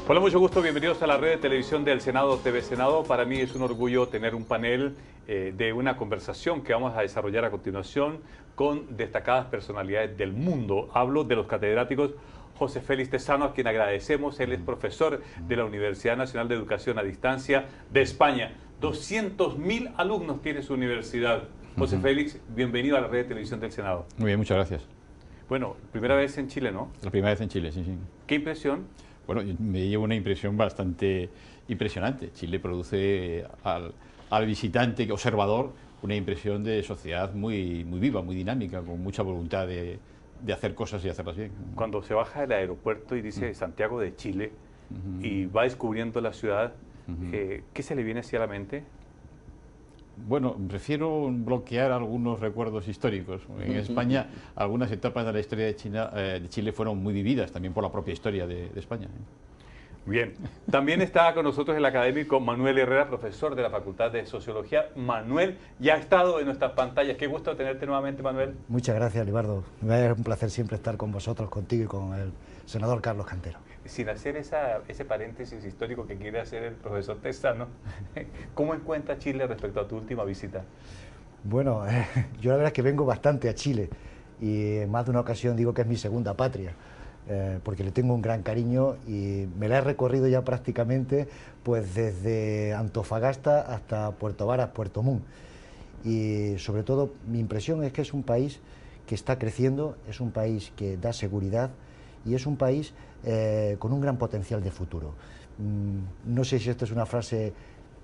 Hola, mucho gusto, bienvenidos a la red de televisión del Senado TV Senado. Para mí es un orgullo tener un panel de una conversación que vamos a desarrollar a continuación con destacadas personalidades del mundo. Hablo de los catedráticos José Félix Tezzano, a quien agradecemos. Él es profesor de la Universidad Nacional de Educación a Distancia de España. 200.000 alumnos tiene su universidad. José Félix, bienvenido a la red de televisión del Senado. Muy bien, muchas gracias. Bueno, primera vez en Chile, ¿no? La primera vez en Chile, sí, sí. ¿Qué impresión? Bueno, me llevo una impresión bastante impresionante. Chile produce al visitante observador una impresión de sociedad muy viva, muy dinámica, con mucha voluntad de hacer cosas y hacerlas bien. Cuando se baja del aeropuerto y dice Santiago de Chile y va descubriendo la ciudad, ¿qué se le viene hacia la mente? Bueno, prefiero bloquear algunos recuerdos históricos. En España, algunas etapas de la historia de Chile fueron muy vividas, también por la propia historia de España. Bien, también está con nosotros el académico Manuel Herrera, profesor de la Facultad de Sociología. Manuel, ya ha estado en nuestras pantallas. Qué gusto tenerte nuevamente, Manuel. Muchas gracias, Libardo. Es un placer siempre estar con vosotros, contigo y con el senador Carlos Cantero. Sin hacer ese paréntesis histórico que quiere hacer el profesor Tezzano, ¿cómo encuentra Chile respecto a tu última visita? Bueno, yo la verdad es que vengo bastante a Chile y en más de una ocasión digo que es mi segunda patria, porque le tengo un gran cariño y me la he recorrido ya prácticamente pues desde Antofagasta hasta Puerto Varas, Puerto Montt. Y sobre todo mi impresión es que es un país que está creciendo, es un país que da seguridad y es un país con un gran potencial de futuro. No sé si esta es una frase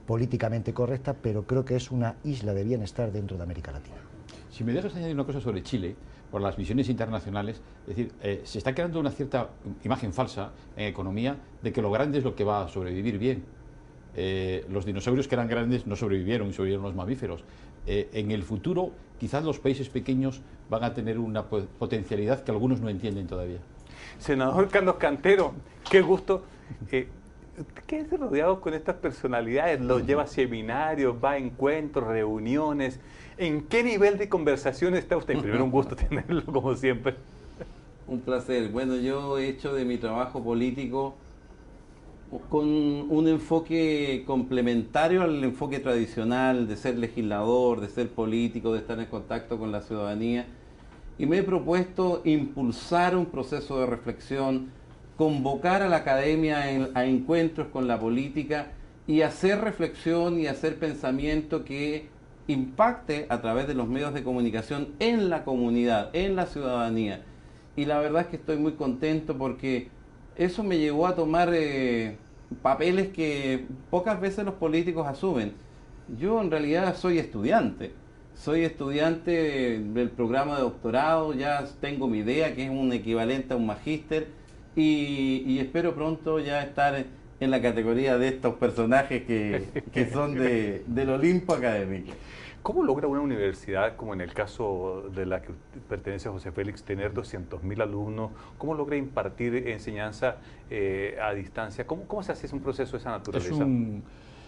políticamente correcta, pero creo que es una isla de bienestar dentro de América Latina. Si me dejas añadir una cosa sobre Chile, por las misiones internacionales, es decir, se está creando una cierta imagen falsa en economía de que lo grande es lo que va a sobrevivir bien. Los dinosaurios que eran grandes no sobrevivieron, sobrevivieron los mamíferos. En el futuro, quizás los países pequeños van a tener una potencialidad que algunos no entienden todavía. Senador Carlos Cantero, qué gusto. Quédese rodeado con estas personalidades, los lleva a seminarios, va a encuentros, reuniones. ¿En qué nivel de conversación está usted? Primero, un gusto tenerlo, como siempre. Un placer. Bueno, yo he hecho de mi trabajo político con un enfoque complementario al enfoque tradicional de ser legislador, de ser político, de estar en contacto con la ciudadanía. Y me he propuesto impulsar un proceso de reflexión, convocar a la academia a encuentros con la política y hacer reflexión y hacer pensamiento que impacte a través de los medios de comunicación en la comunidad, en la ciudadanía. Y la verdad es que estoy muy contento porque eso me llevó a tomar papeles que pocas veces los políticos asumen. Yo en realidad soy estudiante del programa de doctorado, ya tengo mi idea que es un equivalente a un magíster y espero pronto ya estar en la categoría de estos personajes que son del Olimpo académico. ¿Cómo logra una universidad, como en el caso de la que pertenece José Félix, tener 200.000 alumnos? ¿Cómo logra impartir enseñanza a distancia? ¿Cómo se hace un proceso de esa naturaleza?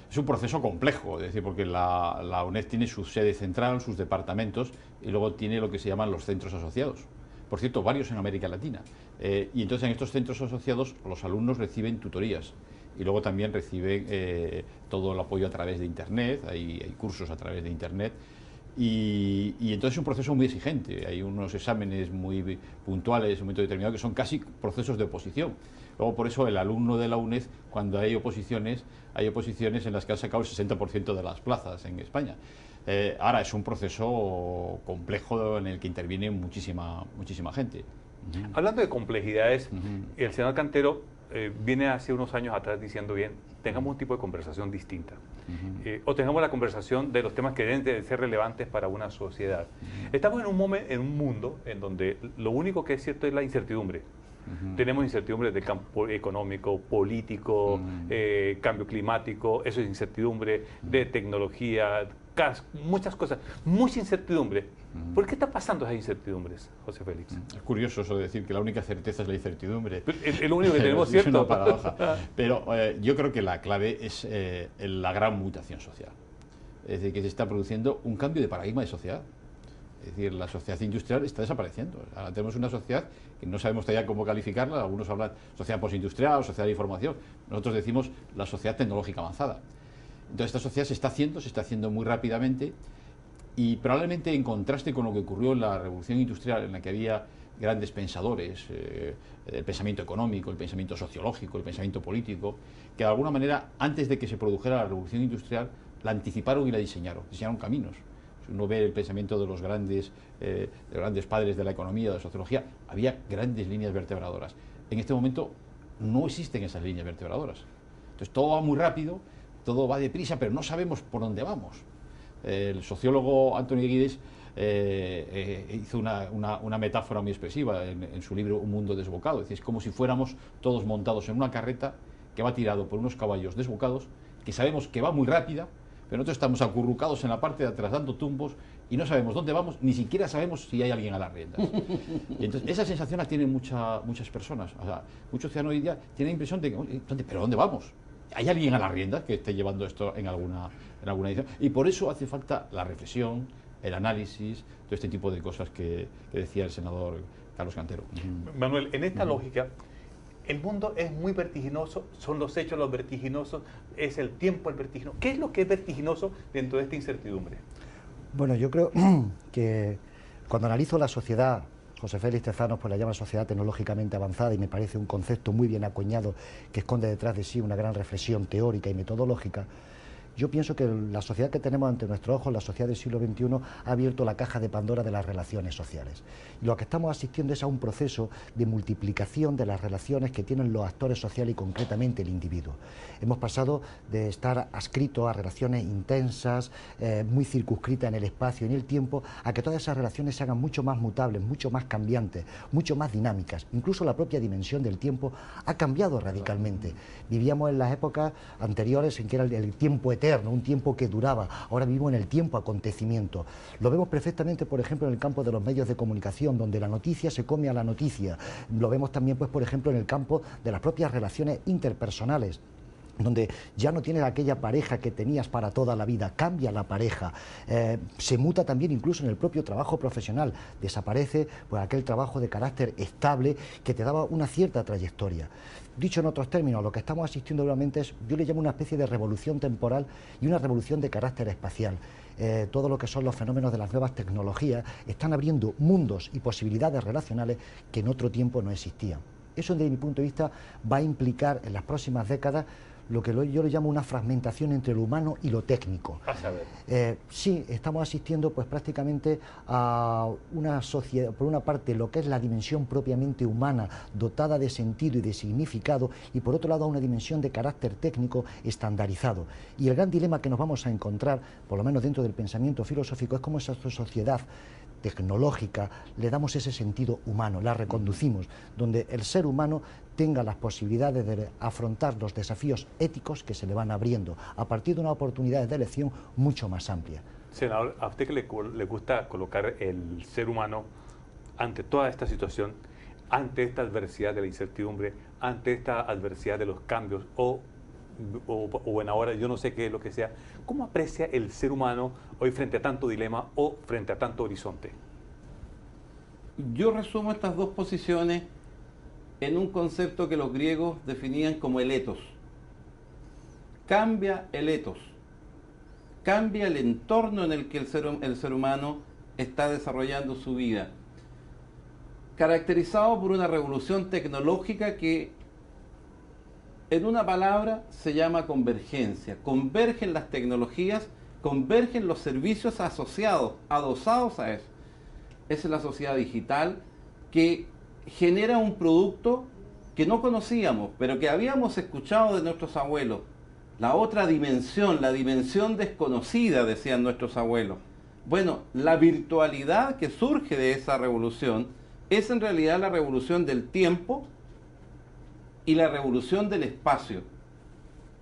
Es un proceso complejo, es decir, porque la UNED tiene su sede central, sus departamentos, y luego tiene lo que se llaman los centros asociados. Por cierto, varios en América Latina. Y entonces en estos centros asociados los alumnos reciben tutorías y luego también reciben todo el apoyo a través de Internet, hay cursos a través de Internet. Y entonces es un proceso muy exigente, hay unos exámenes muy puntuales en un momento determinado que son casi procesos de oposición. Luego por eso el alumno de la UNED, cuando hay oposiciones en las que ha sacado el 60% de las plazas en España. Ahora es un proceso complejo en el que interviene muchísima gente. Hablando de complejidades, el senador Cantero viene hace unos años atrás diciendo, bien, tengamos un tipo de conversación distinta. O tengamos la conversación de los temas que deben de ser relevantes para una sociedad. Estamos en un mundo en donde lo único que es cierto es la incertidumbre. Tenemos incertidumbre del campo económico, político, cambio climático, eso es incertidumbre, de tecnología, muchas cosas, mucha incertidumbre. ¿Por qué está pasando esas incertidumbres, José Félix? Es curioso eso de decir que la única certeza es la incertidumbre. Es lo único que tenemos, ¿cierto? Es una paradoja. Pero yo creo que la clave es la gran mutación social. Es decir, que se está produciendo un cambio de paradigma de sociedad. Es decir, la sociedad industrial está desapareciendo. Ahora tenemos una sociedad que no sabemos todavía cómo calificarla. Algunos hablan sociedad postindustrial, sociedad de información. Nosotros decimos la sociedad tecnológica avanzada. Entonces esta sociedad se está haciendo muy rápidamente y probablemente en contraste con lo que ocurrió en la revolución industrial, en la que había grandes pensadores, el pensamiento económico, el pensamiento sociológico, el pensamiento político, que de alguna manera, antes de que se produjera la revolución industrial, la anticiparon y la diseñaron caminos. Si uno ve el pensamiento de los grandes padres de la economía, de la sociología, había grandes líneas vertebradoras. En este momento no existen esas líneas vertebradoras. Entonces todo va muy rápido, todo va deprisa, pero no sabemos por dónde vamos. El sociólogo Anthony Giddens hizo una metáfora muy expresiva en su libro Un mundo desbocado. Es decir, es como si fuéramos todos montados en una carreta que va tirado por unos caballos desbocados, que sabemos que va muy rápida, pero nosotros estamos acurrucados en la parte de atrás dando tumbos y no sabemos dónde vamos, ni siquiera sabemos si hay alguien a las riendas. Y entonces esa sensación la tienen muchas personas. O sea, muchos ciudadanos hoy día tienen la impresión de que, ¿pero dónde vamos? ¿Hay alguien a las riendas que esté llevando esto en alguna edición? Y por eso hace falta la reflexión, el análisis, todo este tipo de cosas que decía el senador Carlos Cantero. Manuel, en esta lógica, el mundo es muy vertiginoso, son los hechos los vertiginosos, es el tiempo el vertiginoso. ¿Qué es lo que es vertiginoso dentro de esta incertidumbre? Bueno, yo creo que cuando analizo la sociedad, José Félix Tezanos pues la llama sociedad tecnológicamente avanzada y me parece un concepto muy bien acuñado que esconde detrás de sí una gran reflexión teórica y metodológica. Yo pienso que la sociedad que tenemos ante nuestros ojos, la sociedad del siglo XXI, ha abierto la caja de Pandora de las relaciones sociales. Y lo que estamos asistiendo es a un proceso de multiplicación de las relaciones que tienen los actores sociales y concretamente el individuo. Hemos pasado de estar adscritos a relaciones intensas, muy circunscritas en el espacio y en el tiempo, a que todas esas relaciones se hagan mucho más mutables, mucho más cambiantes, mucho más dinámicas. Incluso la propia dimensión del tiempo ha cambiado radicalmente. Vivíamos en las épocas anteriores en que era el tiempo eterno, un tiempo que duraba. Ahora vivimos en el tiempo acontecimiento. Lo vemos perfectamente, por ejemplo, en el campo de los medios de comunicación, donde la noticia se come a la noticia. Lo vemos también, pues, por ejemplo, en el campo de las propias relaciones interpersonales, donde ya no tienes aquella pareja que tenías para toda la vida, cambia la pareja, se muta también incluso en el propio trabajo profesional, desaparece pues aquel trabajo de carácter estable que te daba una cierta trayectoria. Dicho en otros términos, lo que estamos asistiendo realmente es, yo le llamo una especie de revolución temporal y una revolución de carácter espacial. Todo lo que son los fenómenos de las nuevas tecnologías están abriendo mundos y posibilidades relacionales que en otro tiempo no existían. Eso, desde mi punto de vista, va a implicar en las próximas décadas lo que yo le llamo una fragmentación entre lo humano y lo técnico. A saber. Sí, estamos asistiendo pues prácticamente a una sociedad, por una parte lo que es la dimensión propiamente humana, dotada de sentido y de significado, y por otro lado a una dimensión de carácter técnico estandarizado. Y el gran dilema que nos vamos a encontrar, por lo menos dentro del pensamiento filosófico, es cómo esa sociedad tecnológica le damos ese sentido humano, la reconducimos, donde el ser humano tenga las posibilidades de afrontar los desafíos éticos que se le van abriendo a partir de una oportunidad de elección mucho más amplia. Senador, ¿a usted que le gusta colocar el ser humano ante toda esta situación, ante esta adversidad de la incertidumbre, ante esta adversidad de los cambios o en ahora yo no sé qué es lo que sea, ¿cómo aprecia el ser humano hoy frente a tanto dilema o frente a tanto horizonte? Yo resumo estas dos posiciones en un concepto que los griegos definían como el etos. Cambia el etos, cambia el entorno en el que el ser humano está desarrollando su vida, caracterizado por una revolución tecnológica que, en una palabra, se llama convergencia. Convergen las tecnologías, convergen los servicios asociados, adosados a eso. Esa es la sociedad digital que genera un producto que no conocíamos, pero que habíamos escuchado de nuestros abuelos. La otra dimensión, la dimensión desconocida, decían nuestros abuelos. Bueno, la virtualidad que surge de esa revolución es en realidad la revolución del tiempo y la revolución del espacio.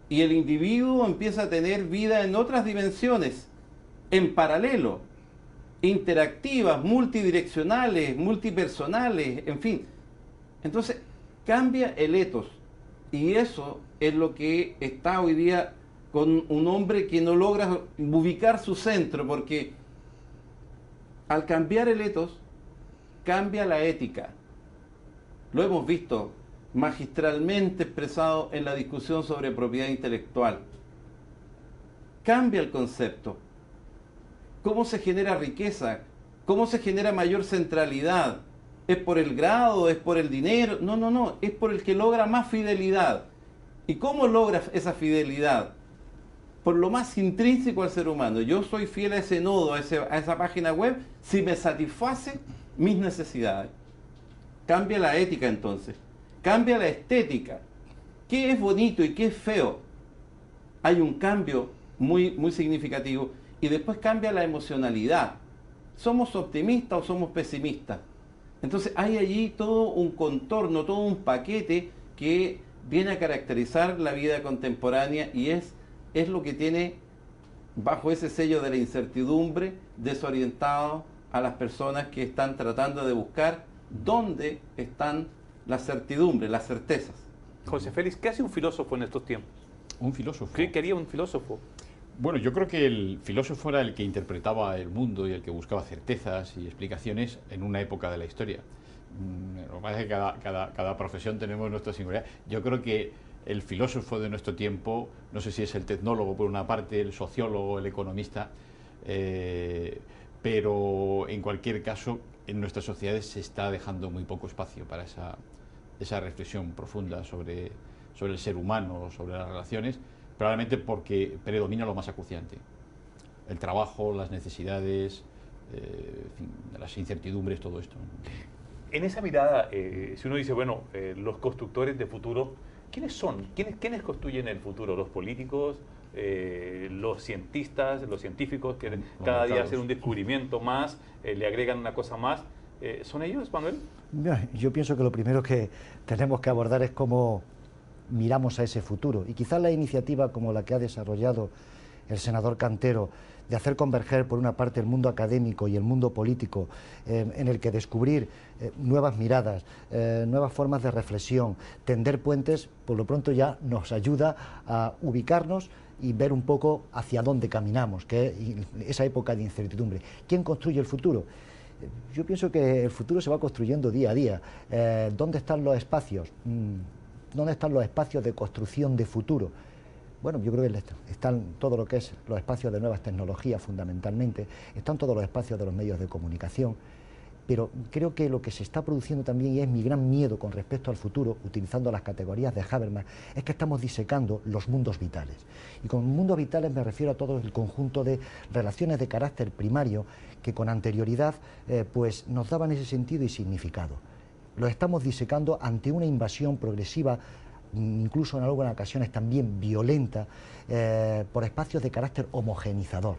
Y el individuo empieza a tener vida en otras dimensiones, en paralelo, interactivas, multidireccionales, multipersonales, en fin. Entonces, cambia el etos. Y eso es lo que está hoy día con un hombre que no logra ubicar su centro, porque Al cambiar el ethos, cambia la ética. Lo hemos visto magistralmente expresado en la discusión sobre propiedad intelectual. Cambia el concepto. ¿Cómo se genera riqueza? ¿Cómo se genera mayor centralidad? ¿Es por el grado? ¿Es por el dinero? No, no, no. Es por el que logra más fidelidad. ¿Y cómo logra esa fidelidad? Por lo más intrínseco al ser humano. Yo soy fiel a ese nodo, a esa página web, si me satisface mis necesidades. Cambia la ética entonces. Cambia la estética. ¿Qué es bonito y qué es feo? Hay un cambio muy, muy significativo. Y después cambia la emocionalidad. ¿Somos optimistas o somos pesimistas? Entonces hay allí todo un contorno, todo un paquete que viene a caracterizar la vida contemporánea y es lo que tiene bajo ese sello de la incertidumbre desorientado a las personas que están tratando de buscar dónde están las certidumbres, las certezas. José Félix, ¿qué hace un filósofo en estos tiempos? Un filósofo. ¿Qué quería un filósofo? Bueno, yo creo que el filósofo era el que interpretaba el mundo y el que buscaba certezas y explicaciones en una época de la historia. Lo que pasa es que cada profesión tenemos nuestra singularidad. Yo creo que el filósofo de nuestro tiempo, no sé si es el tecnólogo por una parte, el sociólogo, el economista, pero en cualquier caso en nuestras sociedades se está dejando muy poco espacio para esa reflexión profunda sobre el ser humano, sobre las relaciones, probablemente porque predomina lo más acuciante. El trabajo, las necesidades, las incertidumbres, todo esto. En esa mirada, si uno dice, bueno, los constructores de futuro, ¿quiénes son? ¿Quiénes construyen el futuro? ¿Los políticos? ¿Los cientistas? ¿Los científicos que cada día hacen un descubrimiento más, le agregan una cosa más? ¿Son ellos, Manuel? Yo pienso que lo primero que tenemos que abordar es cómo miramos a ese futuro. Y quizás la iniciativa como la que ha desarrollado el senador Cantero, de hacer converger por una parte el mundo académico y el mundo político, en el que descubrir nuevas miradas, nuevas formas de reflexión, tender puentes, por lo pronto ya nos ayuda a ubicarnos y ver un poco hacia dónde caminamos, que es esa época de incertidumbre. ¿Quién construye el futuro? Yo pienso que el futuro se va construyendo día a día. ¿Dónde están los espacios? ¿Dónde están los espacios de construcción de futuro? Bueno, yo creo que están todo lo que es los espacios de nuevas tecnologías fundamentalmente, están todos los espacios de los medios de comunicación, pero creo que lo que se está produciendo también, y es mi gran miedo con respecto al futuro, utilizando las categorías de Habermas, es que estamos disecando los mundos vitales. Y con mundos vitales me refiero a todo el conjunto de relaciones de carácter primario que con anterioridad pues nos daban ese sentido y significado. Lo estamos disecando ante una invasión progresiva, incluso en algunas ocasiones también violenta, por espacios de carácter homogenizador.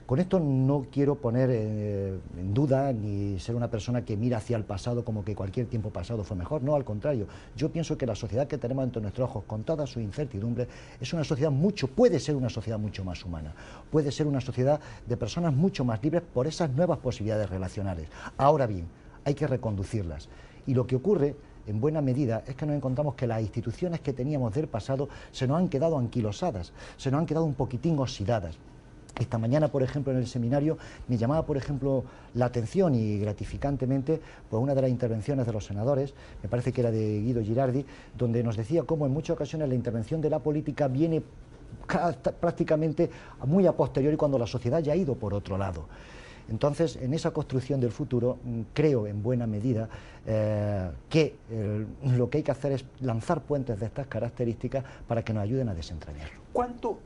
Con esto no quiero poner en duda ni ser una persona que mira hacia el pasado como que cualquier tiempo pasado fue mejor. No, al contrario. Yo pienso que la sociedad que tenemos ante nuestros ojos, con toda su incertidumbre, es una sociedad puede ser una sociedad mucho más humana. Puede ser una sociedad de personas mucho más libres por esas nuevas posibilidades relacionales. Ahora bien, hay que reconducirlas. Y lo que ocurre, en buena medida, es que nos encontramos que las instituciones que teníamos del pasado se nos han quedado anquilosadas, se nos han quedado un poquitín oxidadas. Esta mañana, por ejemplo, en el seminario, me llamaba, por ejemplo, la atención y gratificantemente por una de las intervenciones de los senadores, me parece que era de Guido Girardi, donde nos decía cómo en muchas ocasiones la intervención de la política viene prácticamente muy a posteriori cuando la sociedad ya ha ido por otro lado. Entonces, en esa construcción del futuro, creo en buena medida que lo que hay que hacer es lanzar puentes de estas características para que nos ayuden a desentrañarlo. ¿Cuánto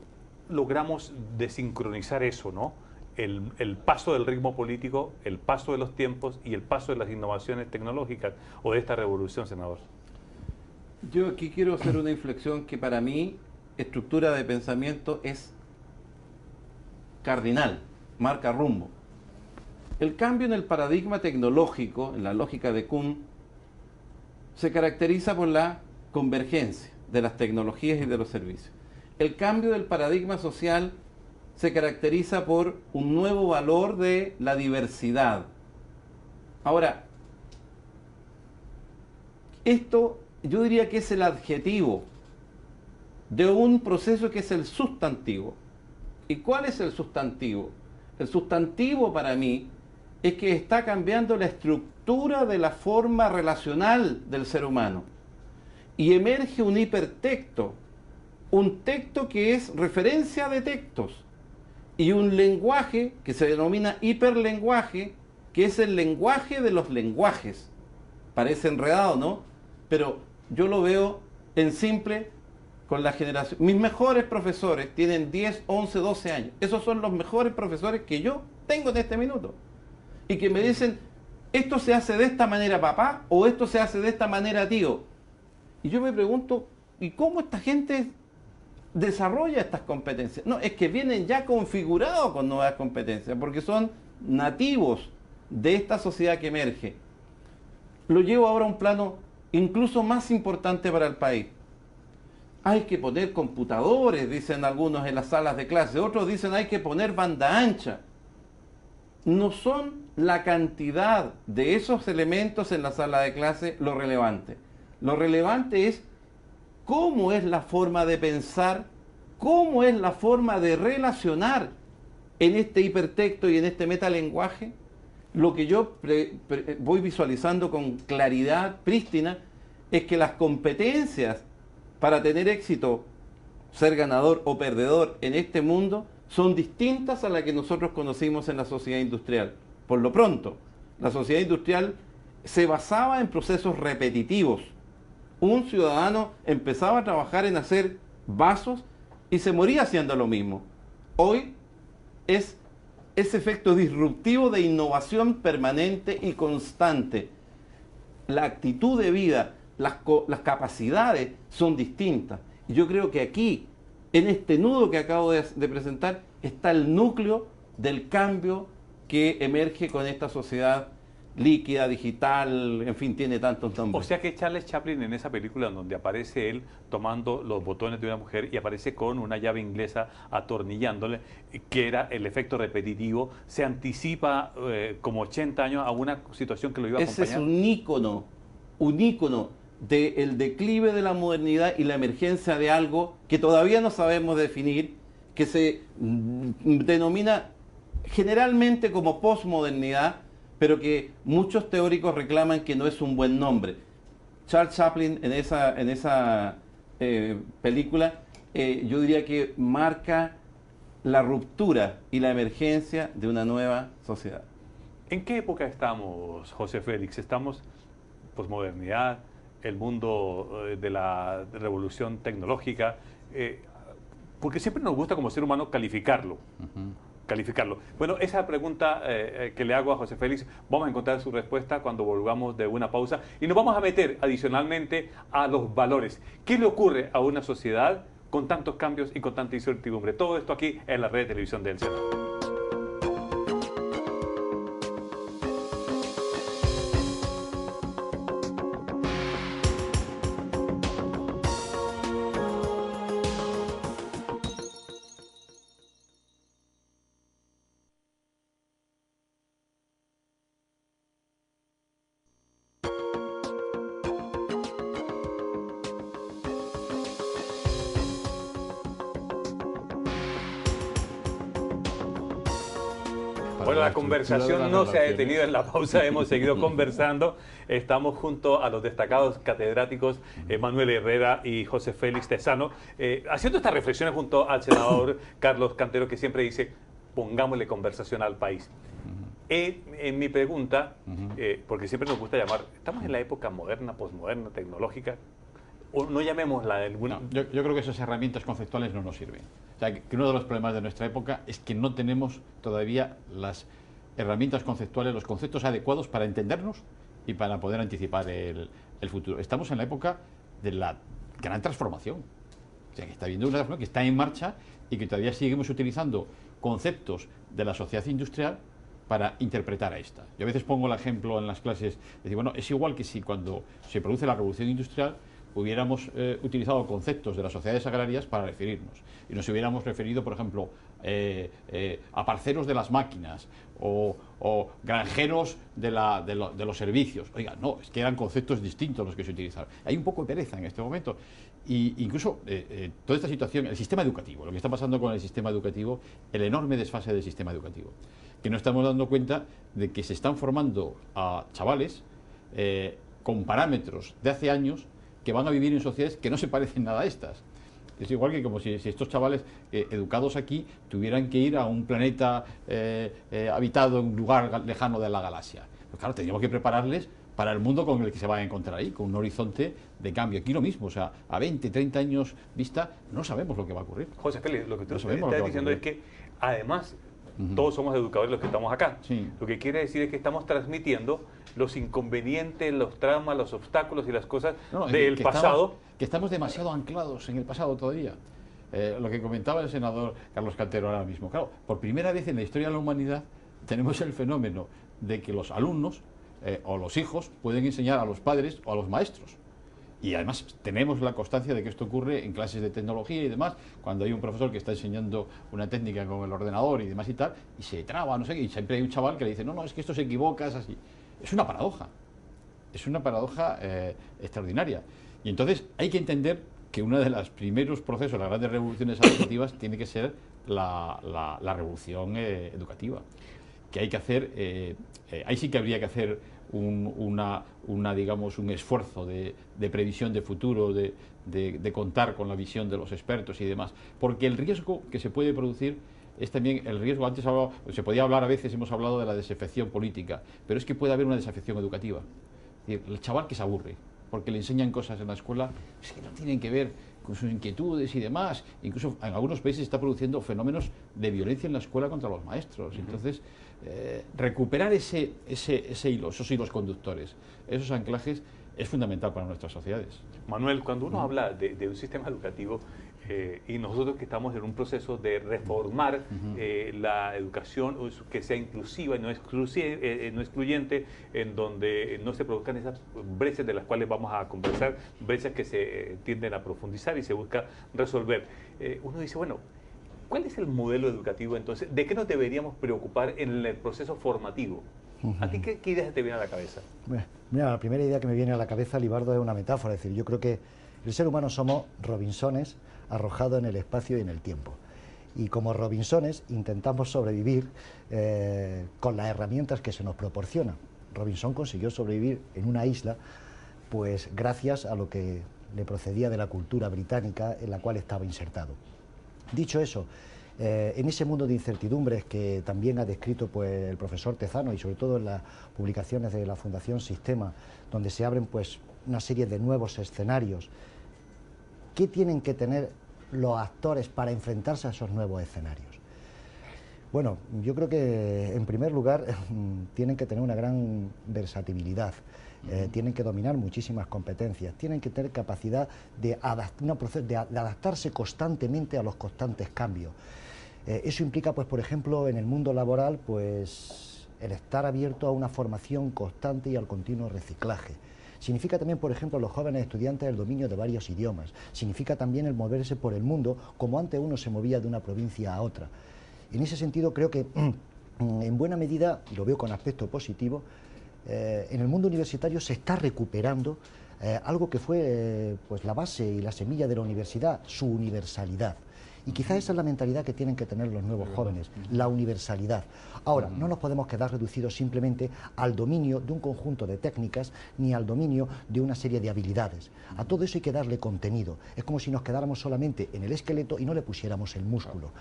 logramos desincronizar eso, ¿no? El paso del ritmo político, el paso de los tiempos y el paso de las innovaciones tecnológicas o de esta revolución, senador? Yo aquí quiero hacer una inflexión que para mí, estructura de pensamiento, es cardinal, marca rumbo. El cambio en el paradigma tecnológico, en la lógica de Kuhn, se caracteriza por la convergencia de las tecnologías y de los servicios. El cambio del paradigma social se caracteriza por un nuevo valor de la diversidad. Ahora, esto yo diría que es el adjetivo de un proceso que es el sustantivo. ¿Y cuál es el sustantivo? El sustantivo para mí es que está cambiando la estructura de la forma relacional del ser humano. Y emerge un hipertexto, un texto que es referencia de textos, y un lenguaje que se denomina hiperlenguaje, que es el lenguaje de los lenguajes. Parece enredado, ¿no? Pero yo lo veo en simple con la generación. Mis mejores profesores tienen 10, 11, 12 años. Esos son los mejores profesores que yo tengo en este minuto. Y que me dicen, esto se hace de esta manera, papá, o esto se hace de esta manera, tío. Y yo me pregunto, ¿y cómo esta gente desarrolla estas competencias? No, es que vienen ya configurados con nuevas competencias, porque son nativos de esta sociedad que emerge. Lo llevo ahora a un plano incluso más importante para el país. Hay que poner computadores, dicen algunos en las salas de clase, otros dicen hay que poner banda ancha. No son la cantidad de esos elementos en la sala de clase lo relevante. Lo relevante es cómo es la forma de pensar, cómo es la forma de relacionar en este hipertexto y en este metalenguaje. Lo que yo voy visualizando con claridad prístina es que las competencias para tener éxito, ser ganador o perdedor en este mundo, son distintas a las que nosotros conocimos en la sociedad industrial. Por lo pronto, la sociedad industrial se basaba en procesos repetitivos. Un ciudadano empezaba a trabajar en hacer vasos y se moría haciendo lo mismo. Hoy es ese efecto disruptivo de innovación permanente y constante. La actitud de vida, las capacidades son distintas. Y yo creo que aquí, en este nudo que acabo de presentar, está el núcleo del cambio que emerge con esta sociedad líquida, digital, en fin, tiene tantos nombres. O sea que Charles Chaplin, en esa película donde aparece él tomando los botones de una mujer y aparece con una llave inglesa atornillándole, que era el efecto repetitivo, se anticipa como 80 años a una situación que lo iba a acompañar. Ese es un ícono del declive de la modernidad y la emergencia de algo que todavía no sabemos definir, que se denomina generalmente como posmodernidad, pero que muchos teóricos reclaman que no es un buen nombre. Charles Chaplin en esa película yo diría que marca la ruptura y la emergencia de una nueva sociedad. ¿En qué época estamos, José Félix? ¿Estamos posmodernidad, el mundo de la revolución tecnológica? Porque siempre nos gusta como ser humano calificarlo. Calificarlo. Bueno, esa pregunta que le hago a José Félix, vamos a encontrar su respuesta cuando volvamos de una pausa y nos vamos a meter adicionalmente a los valores. ¿Qué le ocurre a una sociedad con tantos cambios y con tanta incertidumbre? Todo esto aquí en la red de televisión del Senado. Bueno, la conversación no se ha detenido en la pausa, hemos seguido conversando. Estamos junto a los destacados catedráticos Manuel Herrera y José Félix Tezzano, haciendo estas reflexiones junto al senador Carlos Cantero, que siempre dice, pongámosle conversación al país. En mi pregunta, porque siempre nos gusta llamar, estamos en la época moderna, posmoderna, tecnológica, o no llamémosla de alguna... No, yo creo que esas herramientas conceptuales no nos sirven. O sea, que uno de los problemas de nuestra época es que no tenemos todavía las herramientas conceptuales, los conceptos adecuados para entendernos y para poder anticipar el futuro. Estamos en la época de la gran transformación. O sea, que está habiendo una transformación que está en marcha y que todavía seguimos utilizando conceptos de la sociedad industrial para interpretar a esta. Yo a veces pongo el ejemplo en las clases, decir, bueno, es igual que si cuando se produce la revolución industrial hubiéramos utilizado conceptos de las sociedades agrarias para referirnos y nos hubiéramos referido, por ejemplo, a parceros de las máquinas o granjeros de los servicios. Oiga, no, es que eran conceptos distintos los que se utilizaron. Hay un poco de pereza en este momento. Y incluso toda esta situación, el sistema educativo, lo que está pasando con el sistema educativo, el enorme desfase del sistema educativo. que no estamos dando cuenta de que se están formando a chavales con parámetros de hace años que van a vivir en sociedades que no se parecen nada a estas. Es igual que como si estos chavales educados aquí tuvieran que ir a un planeta habitado en un lugar lejano de la galaxia. Pues claro, tendríamos que prepararles para el mundo con el que se van a encontrar ahí, con un horizonte de cambio. Aquí lo mismo, o sea, a 20, 30 años vista, no sabemos lo que va a ocurrir. José Félix, lo que tú No estás sabemos diciendo es que, además, todos somos educadores los que estamos acá. Sí. Lo que quiere decir es que estamos transmitiendo los inconvenientes, los traumas, los obstáculos y las cosas del pasado. Que estamos demasiado anclados en el pasado todavía. Lo que comentaba el senador Carlos Cantero ahora mismo. Claro, por primera vez en la historia de la humanidad tenemos el fenómeno de que los alumnos o los hijos pueden enseñar a los padres o a los maestros. Y además tenemos la constancia de que esto ocurre en clases de tecnología y demás, cuando hay un profesor que está enseñando una técnica con el ordenador y demás y tal, y se traba, no sé qué, y siempre hay un chaval que le dice, no, es que esto se equivoca, es así. Es una paradoja extraordinaria. Y entonces hay que entender que uno de los primeros procesos, las grandes revoluciones educativas, tiene que ser la revolución educativa. Que hay que hacer, ahí sí que habría que hacer digamos, un esfuerzo de previsión de futuro, de contar con la visión de los expertos y demás. Porque el riesgo que se puede producir es también el riesgo, antes se podía hablar a veces, hemos hablado de la desafección política, pero es que puede haber una desafección educativa. Es decir, el chaval que se aburre, porque le enseñan cosas en la escuela es que no tienen que ver con sus inquietudes y demás. Incluso en algunos países se está produciendo fenómenos de violencia en la escuela contra los maestros. Entonces, recuperar ese hilo, esos hilos conductores, esos anclajes, es fundamental para nuestras sociedades. Manuel, cuando uno habla de un sistema educativo, y nosotros que estamos en un proceso de reformar la educación, que sea inclusiva y no excluyente, en donde no se produzcan esas brechas de las cuales vamos a conversar, brechas que se tienden a profundizar y se busca resolver. Uno dice, bueno, ¿cuál es el modelo educativo entonces? ¿De qué nos deberíamos preocupar en el proceso formativo? ¿A ti qué ideas te vienen a la cabeza? Mira, la primera idea que me viene a la cabeza, Libardo, es una metáfora. Es decir, yo creo que el ser humano somos Robinsones arrojados en el espacio y en el tiempo. Y como Robinsones intentamos sobrevivir con las herramientas que se nos proporcionan. Robinson consiguió sobrevivir en una isla, pues gracias a lo que le procedía de la cultura británica en la cual estaba insertado. Dicho eso, en ese mundo de incertidumbres que también ha descrito pues, el profesor Tezano y sobre todo en las publicaciones de la Fundación Sistema, donde se abren pues, una serie de nuevos escenarios, ¿qué tienen que tener los actores para enfrentarse a esos nuevos escenarios? Bueno, yo creo que en primer lugar tienen que tener una gran versatilidad. Tienen que dominar muchísimas competencias, tienen que tener capacidad de adaptarse constantemente a los constantes cambios. Eso implica, pues, por ejemplo, en el mundo laboral, pues, el estar abierto a una formación constante y al continuo reciclaje. Significa también, por ejemplo, los jóvenes estudiantes el dominio de varios idiomas. Significa también el moverse por el mundo, como antes uno se movía de una provincia a otra. En ese sentido, creo que, en buena medida, y lo veo con aspecto positivo, en el mundo universitario se está recuperando algo que fue pues la base y la semilla de la universidad, su universalidad. Y quizás esa es la mentalidad que tienen que tener los nuevos jóvenes, la universalidad. Ahora, no nos podemos quedar reducidos simplemente al dominio de un conjunto de técnicas ni al dominio de una serie de habilidades. A todo eso hay que darle contenido. Es como si nos quedáramos solamente en el esqueleto y no le pusiéramos el músculo.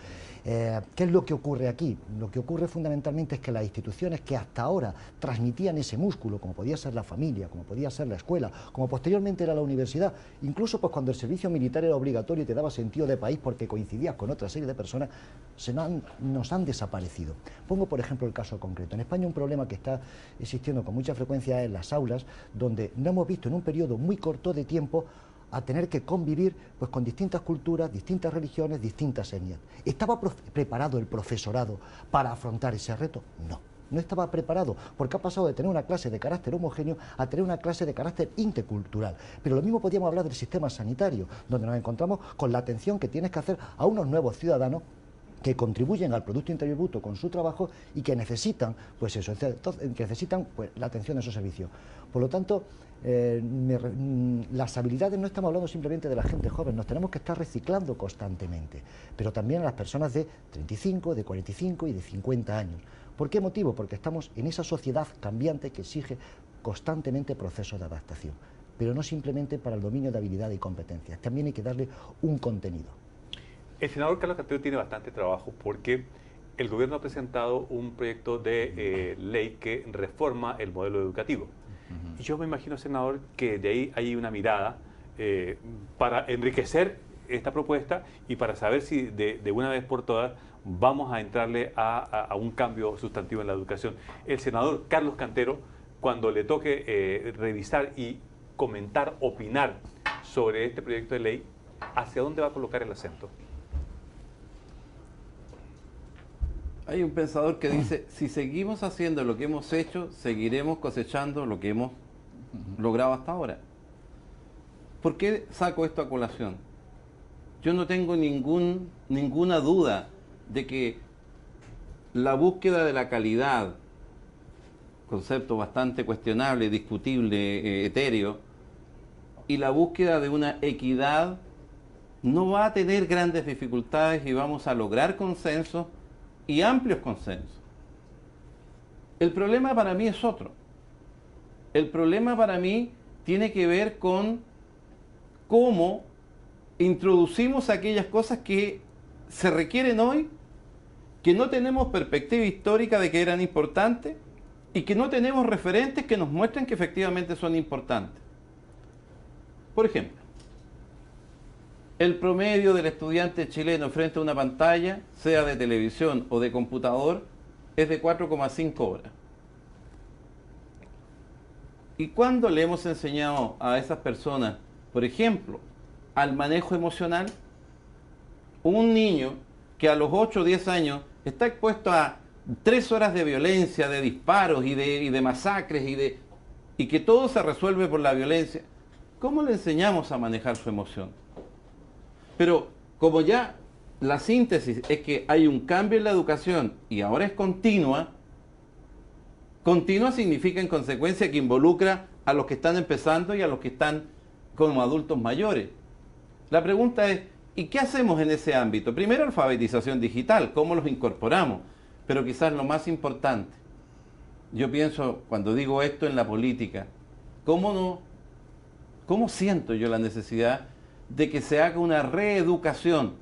¿Qué es lo que ocurre aquí? Lo que ocurre fundamentalmente es que las instituciones que hasta ahora transmitían ese músculo, como podía ser la familia, como podía ser la escuela, como posteriormente era la universidad, incluso pues cuando el servicio militar era obligatorio y te daba sentido de país porque coincidías con otra serie de personas, nos han desaparecido. Pongo por ejemplo el caso concreto. En España un problema que está existiendo con mucha frecuencia en las aulas, donde no hemos visto en un periodo muy corto de tiempo a tener que convivir pues, con distintas culturas, distintas religiones, distintas etnias. ¿Estaba preparado el profesorado para afrontar ese reto? No. No estaba preparado, porque ha pasado de tener una clase de carácter homogéneo a tener una clase de carácter intercultural. Pero lo mismo podríamos hablar del sistema sanitario, donde nos encontramos con la atención que tienes que hacer a unos nuevos ciudadanos que contribuyen al Producto Interior Bruto con su trabajo y que necesitan, pues eso, que necesitan pues, la atención de esos servicios. Por lo tanto, las habilidades no estamos hablando simplemente de la gente joven, nos tenemos que estar reciclando constantemente, pero también a las personas de 35, de 45 y de 50 años. ¿Por qué motivo? Porque estamos en esa sociedad cambiante que exige constantemente procesos de adaptación, pero no simplemente para el dominio de habilidades y competencias, también hay que darle un contenido. El senador Carlos Cantero tiene bastante trabajo porque el gobierno ha presentado un proyecto de ley que reforma el modelo educativo. Y yo me imagino, senador, que de ahí hay una mirada para enriquecer esta propuesta y para saber si de una vez por todas vamos a entrarle a un cambio sustantivo en la educación. El senador Carlos Cantero, cuando le toque revisar y comentar, opinar sobre este proyecto de ley, ¿hacia dónde va a colocar el acento? Hay un pensador que dice, si seguimos haciendo lo que hemos hecho, seguiremos cosechando lo que hemos logrado hasta ahora. ¿Por qué saco esto a colación? Yo no tengo ninguna duda de que la búsqueda de la calidad, concepto bastante cuestionable, discutible, etéreo, y la búsqueda de una equidad no va a tener grandes dificultades y vamos a lograr consensos y amplios consensos. El problema para mí es otro. El problema para mí tiene que ver con cómo introducimos aquellas cosas que se requieren hoy, que no tenemos perspectiva histórica de que eran importantes y que no tenemos referentes que nos muestren que efectivamente son importantes. Por ejemplo, el promedio del estudiante chileno frente a una pantalla, sea de televisión o de computador, es de 4,5 horas. ¿Y cuándo le hemos enseñado a esas personas, por ejemplo, al manejo emocional? Un niño que a los 8 o 10 años está expuesto a 3 horas de violencia, de disparos y de masacres y que todo se resuelve por la violencia, ¿cómo le enseñamos a manejar su emoción? Pero como ya la síntesis es que hay un cambio en la educación y ahora es continua, continua significa en consecuencia que involucra a los que están empezando y a los que están como adultos mayores. La pregunta es, ¿y qué hacemos en ese ámbito? Primero, alfabetización digital, ¿cómo los incorporamos? Pero quizás lo más importante, yo pienso cuando digo esto en la política, ¿cómo siento yo la necesidad de que se haga una reeducación?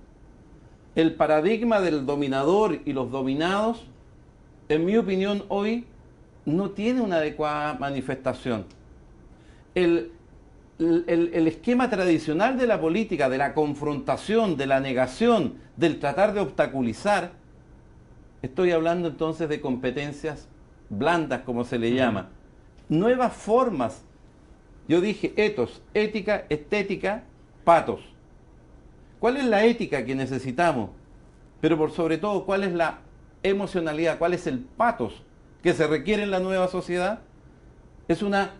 El paradigma del dominador y los dominados, en mi opinión, hoy no tiene una adecuada manifestación. El esquema tradicional de la política, de la confrontación, de la negación, del tratar de obstaculizar, estoy hablando entonces de competencias blandas, como se le llama, nuevas formas. Yo dije etos, ética, estética, patos. ¿Cuál es la ética que necesitamos? Pero por sobre todo, ¿cuál es la emocionalidad? ¿Cuál es el patos que se requiere en la nueva sociedad? ¿Es una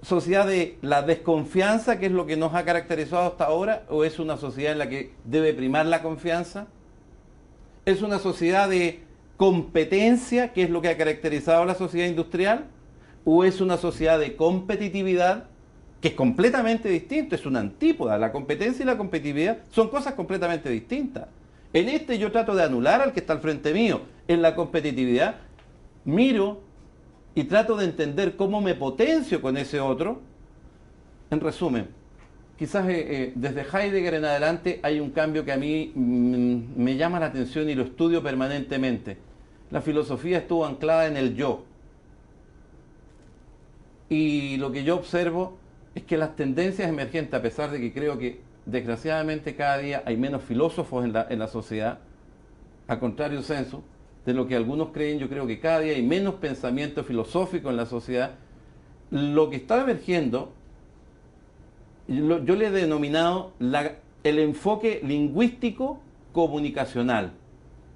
sociedad de la desconfianza, que es lo que nos ha caracterizado hasta ahora, o es una sociedad en la que debe primar la confianza? ¿Es una sociedad de competencia, que es lo que ha caracterizado a la sociedad industrial? ¿O es una sociedad de competitividad, que es completamente distinto, es una antípoda? La competencia y la competitividad son cosas completamente distintas. En este yo trato de anular al que está al frente mío. En la competitividad miro y trato de entender cómo me potencio con ese otro. En resumen, quizás desde Heidegger en adelante hay un cambio que a mí me llama la atención y lo estudio permanentemente. La filosofía estuvo anclada en el yo. Y lo que yo observo es que las tendencias emergentes, a pesar de que creo que desgraciadamente cada día hay menos filósofos en la sociedad, a contrario censo de lo que algunos creen, yo creo que cada día hay menos pensamiento filosófico en la sociedad. Lo que está emergiendo, yo le he denominado el enfoque lingüístico comunicacional.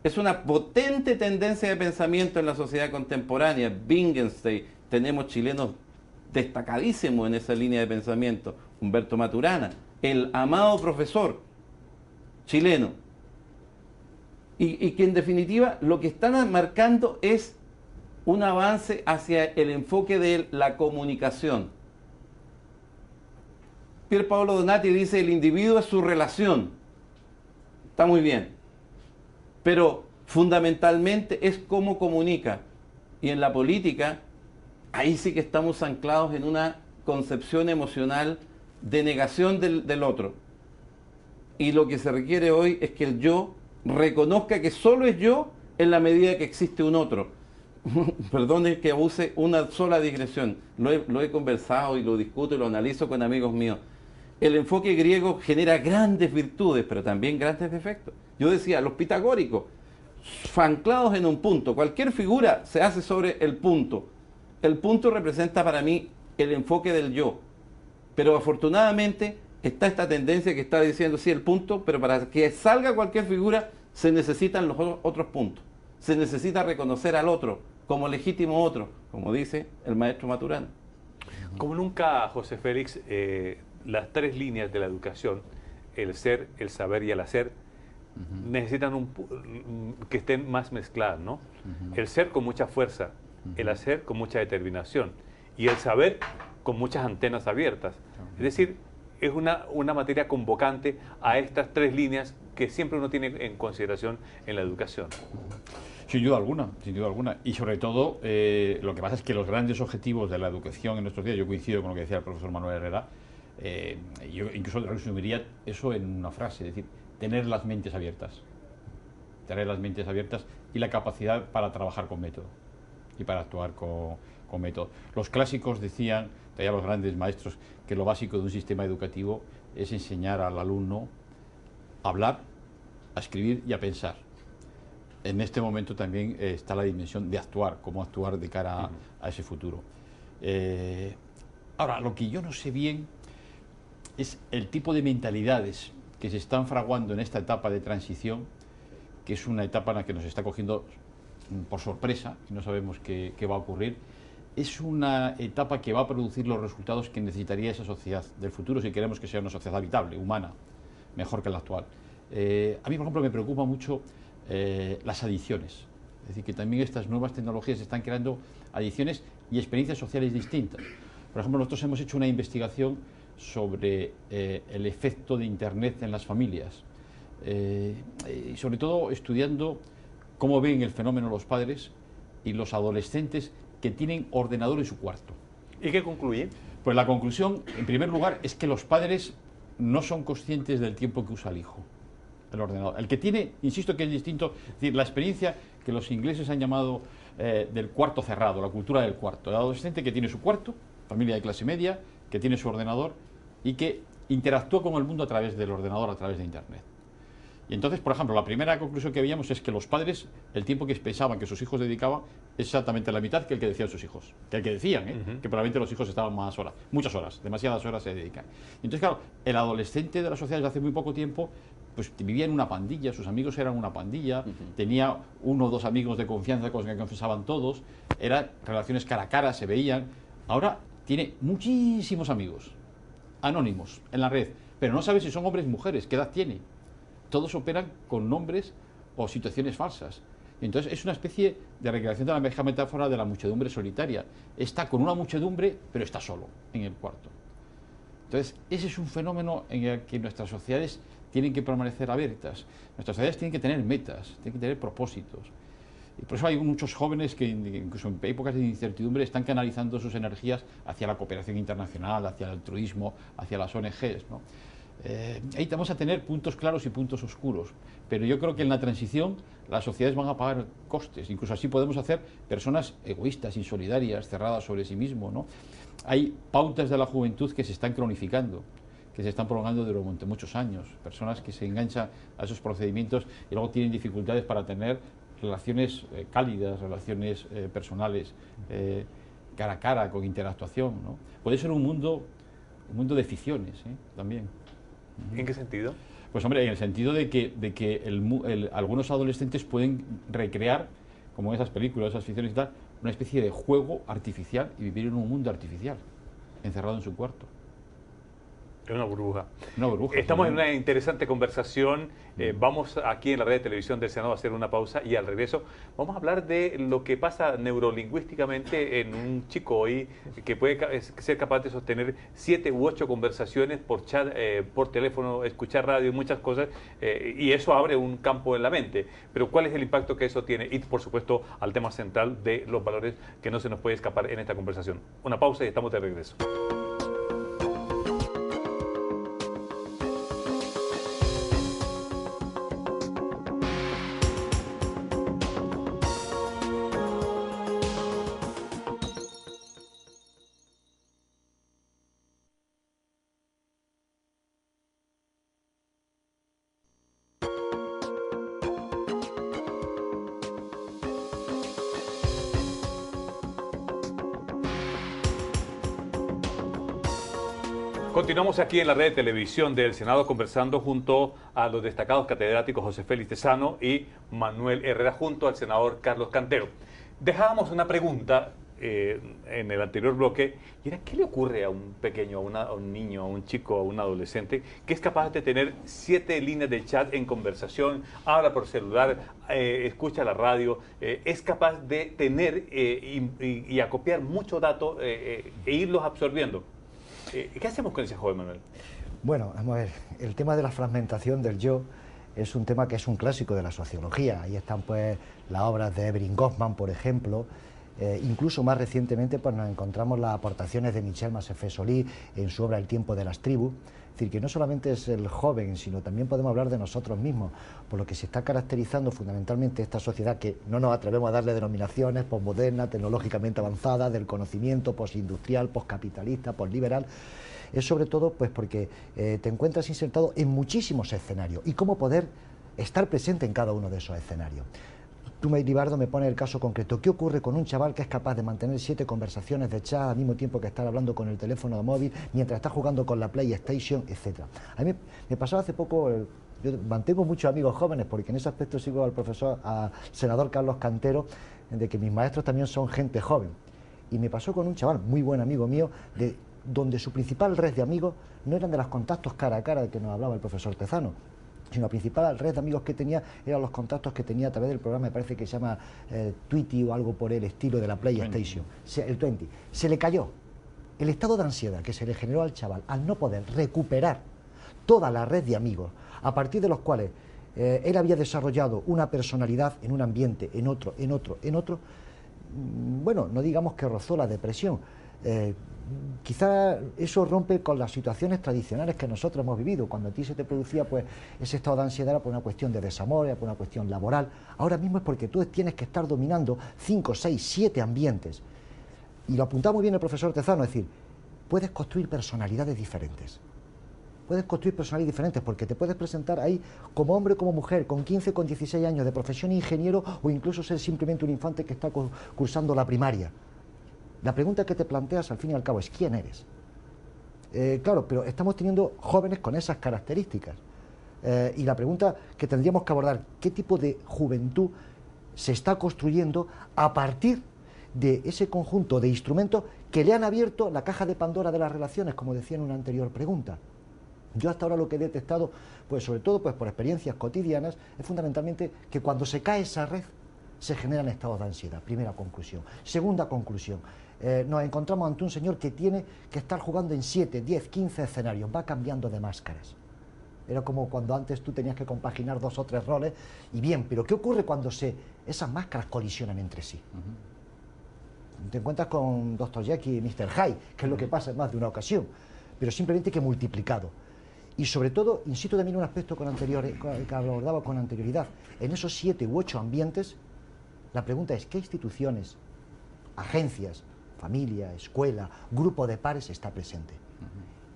Es una potente tendencia de pensamiento en la sociedad contemporánea. Wittgenstein, tenemos chilenos destacadísimos en esa línea de pensamiento. Humberto Maturana, el amado profesor chileno. Y que en definitiva lo que están marcando es un avance hacia el enfoque de la comunicación. Pier Paolo Donati dice: el individuo es su relación. Está muy bien. Pero fundamentalmente es cómo comunica. Y en la política, ahí sí que estamos anclados en una concepción emocional de negación del otro. Y lo que se requiere hoy es que el yo reconozca que solo es yo en la medida que existe un otro. Perdone que abuse una sola digresión. Lo he conversado y lo discuto y lo analizo con amigos míos. El enfoque griego genera grandes virtudes, pero también grandes defectos. Yo decía, los pitagóricos, anclados en un punto. Cualquier figura se hace sobre el punto. El punto representa para mí el enfoque del yo. Pero afortunadamente está esta tendencia que está diciendo, sí, el punto, pero para que salga cualquier figura se necesitan los otros puntos. Se necesita reconocer al otro como legítimo otro, como dice el maestro Maturana. Como nunca, José Félix, las tres líneas de la educación, el ser, el saber y el hacer, necesitan que estén más mezcladas, ¿no? El ser con mucha fuerza, el hacer con mucha determinación y el saber con muchas antenas abiertas. Es decir, es una materia convocante a estas tres líneas que siempre uno tiene en consideración en la educación. Sin duda alguna, sin duda alguna. Y sobre todo, lo que pasa es que los grandes objetivos de la educación en nuestros días, yo coincido con lo que decía el profesor Manuel Herrera, yo incluso resumiría eso en una frase, es decir, tener las mentes abiertas. Tener las mentes abiertas y la capacidad para trabajar con método y para actuar con método. Los clásicos decían, ya los grandes maestros, que lo básico de un sistema educativo es enseñar al alumno a hablar, a escribir y a pensar. En este momento también está la dimensión de actuar, cómo actuar de cara a ese futuro. Ahora, lo que yo no sé bien es el tipo de mentalidades que se están fraguando en esta etapa de transición, que es una etapa en la que nos está cogiendo por sorpresa y no sabemos qué va a ocurrir. Es una etapa que va a producir los resultados que necesitaría esa sociedad del futuro si queremos que sea una sociedad habitable, humana, mejor que la actual. A mí, por ejemplo, me preocupa mucho las adicciones. Es decir, que también estas nuevas tecnologías están creando adicciones y experiencias sociales distintas. Por ejemplo, nosotros hemos hecho una investigación sobre el efecto de Internet en las familias, y sobre todo estudiando cómo ven el fenómeno los padres y los adolescentes que tienen ordenador en su cuarto. ¿Y qué concluye? Pues la conclusión, en primer lugar, es que los padres no son conscientes del tiempo que usa el hijo, el ordenador. El que tiene, insisto que es distinto, es decir, la experiencia que los ingleses han llamado del cuarto cerrado, la cultura del cuarto. El adolescente que tiene su cuarto, familia de clase media, que tiene su ordenador y que interactúa con el mundo a través del ordenador, a través de Internet. Y entonces, por ejemplo, la primera conclusión que veíamos es que los padres, el tiempo que pensaban que sus hijos dedicaban, es exactamente la mitad que el que decían sus hijos. Que el que decían, que probablemente los hijos estaban más horas, muchas horas, demasiadas horas se dedican. Y entonces, claro, el adolescente de la sociedad desde hace muy poco tiempo, pues vivía en una pandilla, sus amigos eran una pandilla, tenía uno o dos amigos de confianza con los que confesaban todos, eran relaciones cara a cara, se veían. Ahora tiene muchísimos amigos, anónimos, en la red, pero no sabe si son hombres o mujeres, qué edad tiene. Todos operan con nombres o situaciones falsas. Entonces es una especie de recreación de la vieja metáfora de la muchedumbre solitaria. Está con una muchedumbre, pero está solo en el cuarto. Entonces ese es un fenómeno en el que nuestras sociedades tienen que permanecer abiertas. Nuestras sociedades tienen que tener metas, tienen que tener propósitos. Y por eso hay muchos jóvenes que incluso en épocas de incertidumbre están canalizando sus energías hacia la cooperación internacional, hacia el altruismo, hacia las ONGs, ¿no? Ahí vamos a tener puntos claros y puntos oscuros, pero yo creo que en la transición las sociedades van a pagar costes, incluso así podemos hacer personas egoístas, insolidarias, cerradas sobre sí mismo, ¿no? Hay pautas de la juventud que se están cronificando, que se están prolongando durante muchos años, personas que se enganchan a esos procedimientos y luego tienen dificultades para tener relaciones cálidas, relaciones personales, cara a cara, con interactuación, ¿no? Puede ser un mundo de ficciones, también. ¿En qué sentido? Pues hombre, en el sentido de que algunos adolescentes pueden recrear, como en esas películas, esas ficciones y tal, una especie de juego artificial y vivir en un mundo artificial, encerrado en su cuarto. Es una burbuja. Una burbuja. Estamos en Sí. una interesante conversación. Vamos aquí en la red de televisión del Senado a hacer una pausa y al regreso vamos a hablar de lo que pasa neurolingüísticamente en un chico hoy que puede ser capaz de sostener 7 u 8 conversaciones por chat, por teléfono, escuchar radio y muchas cosas, y eso abre un campo en la mente. Pero ¿cuál es el impacto que eso tiene? Y por supuesto al tema central de los valores que no se nos puede escapar en esta conversación. Una pausa y estamos de regreso. Continuamos aquí en la red de televisión del Senado conversando junto a los destacados catedráticos José Félix Tesano y Manuel Herrera junto al senador Carlos Cantero. Dejábamos una pregunta en el anterior bloque y era ¿qué le ocurre a un pequeño, a un niño, a un chico, a un adolescente que es capaz de tener 7 líneas de chat en conversación, habla por celular, escucha la radio, es capaz de tener y acopiar mucho dato e irlos absorbiendo? ¿Qué hacemos con ese joven, Manuel? Bueno, vamos a ver, el tema de la fragmentación del yo es un tema que es un clásico de la sociología. Ahí están pues las obras de Evelyn Goffman, por ejemplo. Incluso más recientemente pues nos encontramos las aportaciones de Michel Massafé-Solí en su obra El tiempo de las tribus. Es decir, que no solamente es el joven, sino también podemos hablar de nosotros mismos, por lo que se está caracterizando fundamentalmente esta sociedad que no nos atrevemos a darle denominaciones, posmoderna, tecnológicamente avanzada, del conocimiento, postindustrial, poscapitalista, posliberal. Es sobre todo pues porque te encuentras insertado en muchísimos escenarios y cómo poder estar presente en cada uno de esos escenarios. Tú, Libardo, me pones el caso concreto. ¿Qué ocurre con un chaval que es capaz de mantener 7 conversaciones de chat al mismo tiempo que estar hablando con el teléfono móvil, mientras está jugando con la PlayStation, etcétera? A mí me pasó hace poco, yo mantengo muchos amigos jóvenes, porque en ese aspecto sigo al senador Carlos Cantero, de que mis maestros también son gente joven. Y me pasó con un chaval, muy buen amigo mío, donde su principal red de amigos no eran de los contactos cara a cara de que nos hablaba el profesor Tezano, sino la principal red de amigos que tenía eran los contactos que tenía a través del programa, me parece que se llama Tweety o algo por el estilo de la PlayStation, el 20. Se le cayó el estado de ansiedad que se le generó al chaval al no poder recuperar toda la red de amigos, a partir de los cuales él había desarrollado una personalidad en un ambiente, en otro, bueno, no digamos que rozó la depresión. Quizá eso rompe con las situaciones tradicionales que nosotros hemos vivido. Cuando a ti se te producía pues ese estado de ansiedad era por una cuestión de desamor, era por una cuestión laboral. Ahora mismo es porque tú tienes que estar dominando 5, 6, 7 ambientes. Y lo apuntaba muy bien el profesor Tezano, es decir, puedes construir personalidades diferentes. Puedes construir personalidades diferentes porque te puedes presentar ahí como hombre o como mujer, con 15, con 16 años de profesión ingeniero o incluso ser simplemente un infante que está cursando la primaria. La pregunta que te planteas al fin y al cabo es ¿quién eres? Claro, pero estamos teniendo jóvenes con esas características. Y la pregunta que tendríamos que abordar, ¿qué tipo de juventud se está construyendo a partir de ese conjunto de instrumentos que le han abierto la caja de Pandora de las relaciones, como decía en una anterior pregunta? Yo hasta ahora lo que he detectado, pues sobre todo pues por experiencias cotidianas, es fundamentalmente que cuando se cae esa red se generan estados de ansiedad. Primera conclusión. Segunda conclusión. Nos encontramos ante un señor que tiene que estar jugando en 7, 10, 15 escenarios, va cambiando de máscaras. Era como cuando antes tú tenías que compaginar 2 o 3 roles, y bien, pero ¿qué ocurre cuando esas máscaras colisionan entre sí? Te encuentras con Dr. Jekyll y Mr. Hyde, que es lo que pasa en más de una ocasión, pero simplemente que multiplicado. Y sobre todo, insisto también en un aspecto que abordaba con anterioridad, en esos 7 u 8 ambientes, la pregunta es, ¿qué instituciones, agencias, familia, escuela, grupo de pares está presente?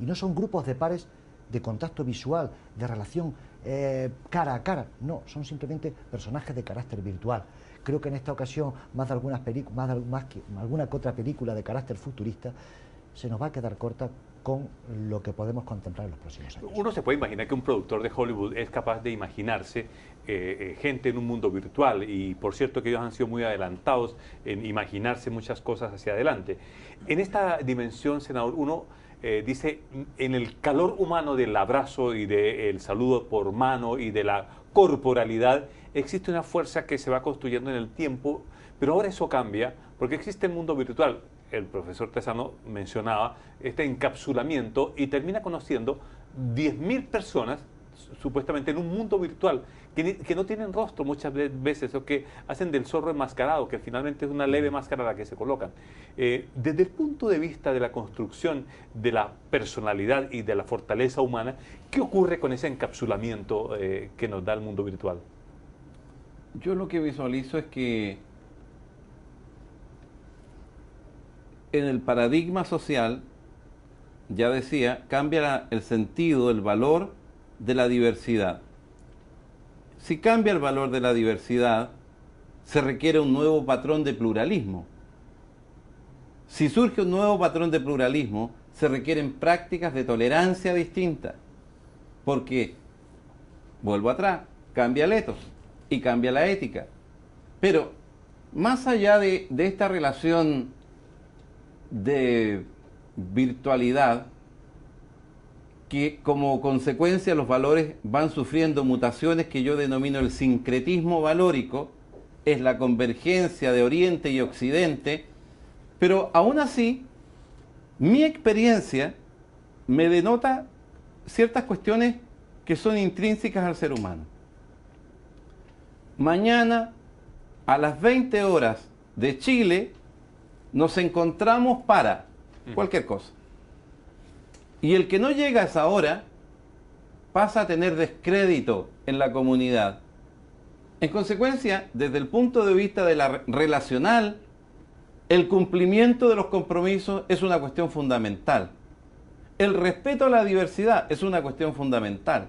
Y no son grupos de pares de contacto visual, de relación cara a cara, no, son simplemente personajes de carácter virtual. Creo que en esta ocasión, más que alguna que otra película de carácter futurista, se nos va a quedar corta con lo que podemos contemplar en los próximos años. Uno se puede imaginar que un productor de Hollywood es capaz de imaginarse gente en un mundo virtual, y por cierto que ellos han sido muy adelantados en imaginarse muchas cosas hacia adelante. En esta dimensión, senador, uno dice, en el calor humano del abrazo y del saludo por mano y de la corporalidad, existe una fuerza que se va construyendo en el tiempo, pero ahora eso cambia porque existe el mundo virtual. El profesor Tesano mencionaba este encapsulamiento y termina conociendo 10.000 personas supuestamente en un mundo virtual que no tienen rostro muchas veces, o que hacen del zorro enmascarado, que finalmente es una leve máscara la que se colocan. Desde el punto de vista de la construcción de la personalidad y de la fortaleza humana, ¿qué ocurre con ese encapsulamiento que nos da el mundo virtual? Yo lo que visualizo es que en el paradigma social, ya decía, cambia el sentido, el valor de la diversidad. Si cambia el valor de la diversidad, se requiere un nuevo patrón de pluralismo. Si surge un nuevo patrón de pluralismo, se requieren prácticas de tolerancia distintas. Porque, vuelvo atrás, cambia el etos y cambia la ética. Pero, más allá de esta relación de virtualidad, que como consecuencia los valores van sufriendo mutaciones que yo denomino el sincretismo valórico, es la convergencia de Oriente y Occidente, pero aún así, mi experiencia me denota ciertas cuestiones que son intrínsecas al ser humano. Mañana, a las 20 horas de Chile, nos encontramos para cualquier cosa. Y el que no llega a esa hora pasa a tener descrédito en la comunidad. En consecuencia, desde el punto de vista de la relacional, el cumplimiento de los compromisos es una cuestión fundamental. El respeto a la diversidad es una cuestión fundamental.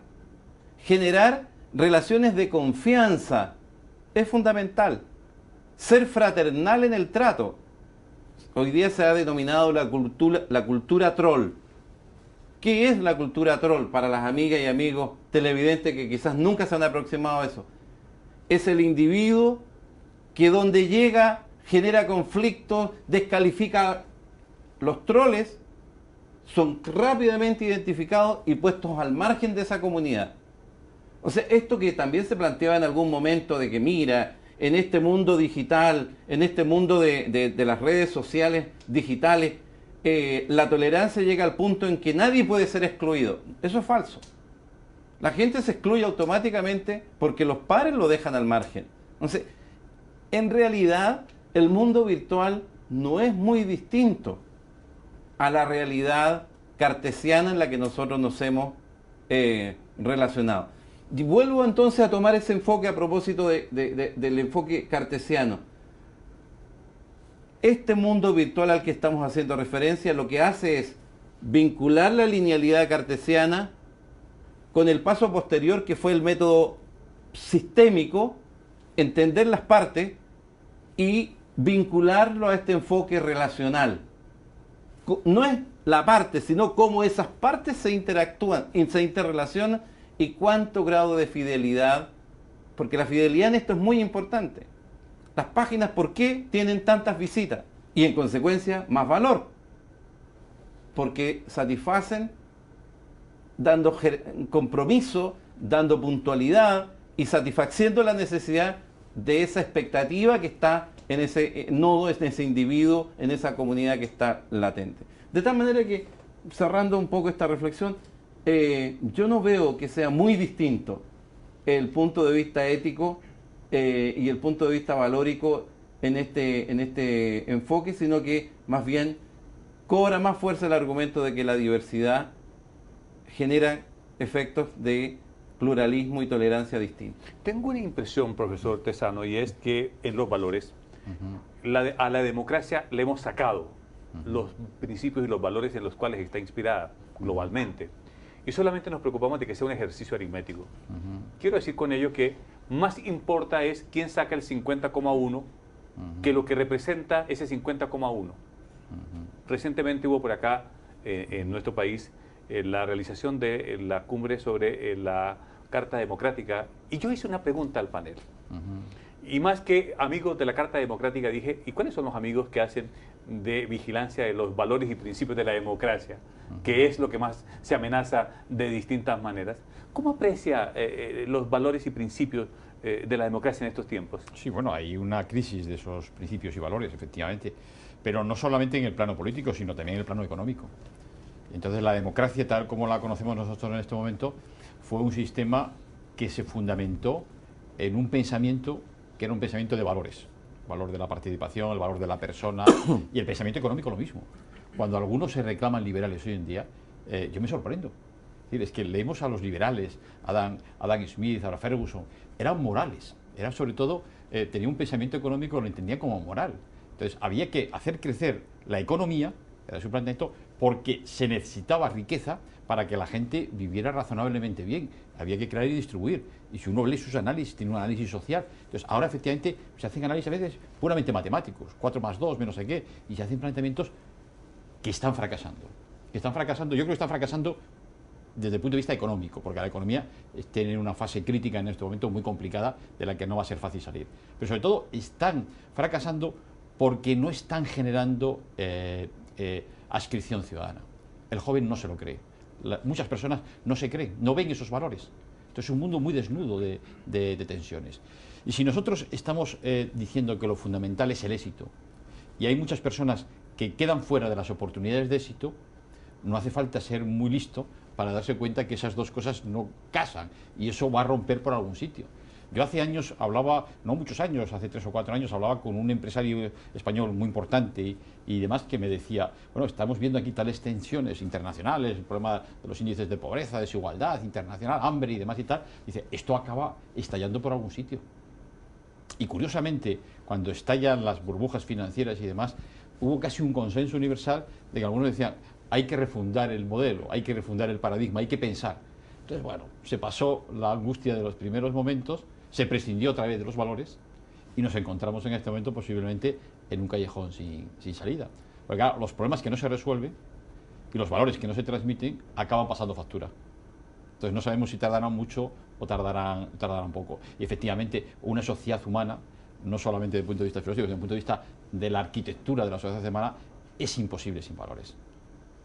Generar relaciones de confianza es fundamental. Ser fraternal en el trato. Hoy día se ha denominado la cultura troll. ¿Qué es la cultura troll para las amigas y amigos televidentes que quizás nunca se han aproximado a eso? Es el individuo que donde llega genera conflictos, descalifica. Los troles son rápidamente identificados y puestos al margen de esa comunidad. O sea, esto que también se planteaba en algún momento de que mira, en este mundo digital, en este mundo de las redes sociales digitales, la tolerancia llega al punto en que nadie puede ser excluido. Eso es falso. La gente se excluye automáticamente porque los padres lo dejan al margen. Entonces, en realidad, el mundo virtual no es muy distinto a la realidad cartesiana en la que nosotros nos hemos relacionado. Y vuelvo entonces a tomar ese enfoque a propósito del enfoque cartesiano. Este mundo virtual al que estamos haciendo referencia lo que hace es vincular la linealidad cartesiana con el paso posterior que fue el método sistémico, entender las partes y vincularlo a este enfoque relacional. No es la parte, sino cómo esas partes se interactúan, se interrelacionan y cuánto grado de fidelidad, porque la fidelidad en esto es muy importante. Las páginas, ¿por qué tienen tantas visitas? Y en consecuencia, más valor. Porque satisfacen dando compromiso, dando puntualidad y satisfaciendo la necesidad de esa expectativa que está en ese nodo, en ese individuo, en esa comunidad que está latente. De tal manera que, cerrando un poco esta reflexión, yo no veo que sea muy distinto el punto de vista ético y el punto de vista valórico en este enfoque, sino que más bien cobra más fuerza el argumento de que la diversidad genera efectos de pluralismo y tolerancia distintos. Tengo una impresión, profesor Tesano, y es que en los valores, a la democracia le hemos sacado los principios y los valores en los cuales está inspirada globalmente. Y solamente nos preocupamos de que sea un ejercicio aritmético. Quiero decir con ello que más importa es quién saca el 50,1 que lo que representa ese 50,1. Recientemente hubo por acá, en nuestro país, la realización de la cumbre sobre la Carta Democrática, y yo hice una pregunta al panel. Y más que amigos de la Carta Democrática, dije, ¿y cuáles son los amigos que hacen de vigilancia de los valores y principios de la democracia? Que es lo que más se amenaza de distintas maneras. ¿Cómo aprecia los valores y principios de la democracia en estos tiempos? Sí, bueno, hay una crisis de esos principios y valores, efectivamente, pero no solamente en el plano político, sino también en el plano económico. Entonces, la democracia, tal como la conocemos nosotros en este momento, fue un sistema que se fundamentó en un pensamiento que era un pensamiento de valores. El valor de la participación, el valor de la persona y el pensamiento económico lo mismo. Cuando algunos se reclaman liberales hoy en día, yo me sorprendo. Es que leemos a los liberales, Adam Smith, a Ferguson, eran morales, eran sobre todo, tenían un pensamiento económico, lo entendían como moral. Entonces había que hacer crecer la economía, era su planteamiento, porque se necesitaba riqueza para que la gente viviera razonablemente bien. Había que crear y distribuir. Y si uno lee sus análisis, tiene un análisis social. Entonces ahora efectivamente se hacen análisis a veces puramente matemáticos, 4 más 2, menos sé qué, y se hacen planteamientos que están fracasando. Yo creo que están fracasando desde el punto de vista económico, porque la economía tiene una fase crítica en este momento muy complicada, de la que no va a ser fácil salir. Pero sobre todo están fracasando porque no están generando adscripción ciudadana. El joven no se lo cree. Muchas personas no se creen, no ven esos valores. Entonces es un mundo muy desnudo de tensiones. Y si nosotros estamos diciendo que lo fundamental es el éxito, y hay muchas personas que quedan fuera de las oportunidades de éxito, no hace falta ser muy listo para darse cuenta que esas dos cosas no casan, y eso va a romper por algún sitio. Yo hace años hablaba, no muchos años, hace 3 o 4 años, hablaba con un empresario español muy importante y demás, que me decía, bueno, estamos viendo aquí tales tensiones internacionales, el problema de los índices de pobreza, desigualdad internacional, hambre y demás y tal. Dice, esto acaba estallando por algún sitio. Y curiosamente, cuando estallan las burbujas financieras y demás, hubo casi un consenso universal de que algunos decían, hay que refundar el modelo, hay que refundar el paradigma, hay que pensar. Entonces, bueno, se pasó la angustia de los primeros momentos, se prescindió otra vez de los valores y nos encontramos en este momento posiblemente en un callejón sin salida. Porque claro, los problemas que no se resuelven y los valores que no se transmiten acaban pasando factura. Entonces no sabemos si tardarán mucho o tardarán poco. Y efectivamente una sociedad humana, no solamente desde el punto de vista filosófico, sino desde el punto de vista de la arquitectura de la sociedad humana, es imposible sin valores.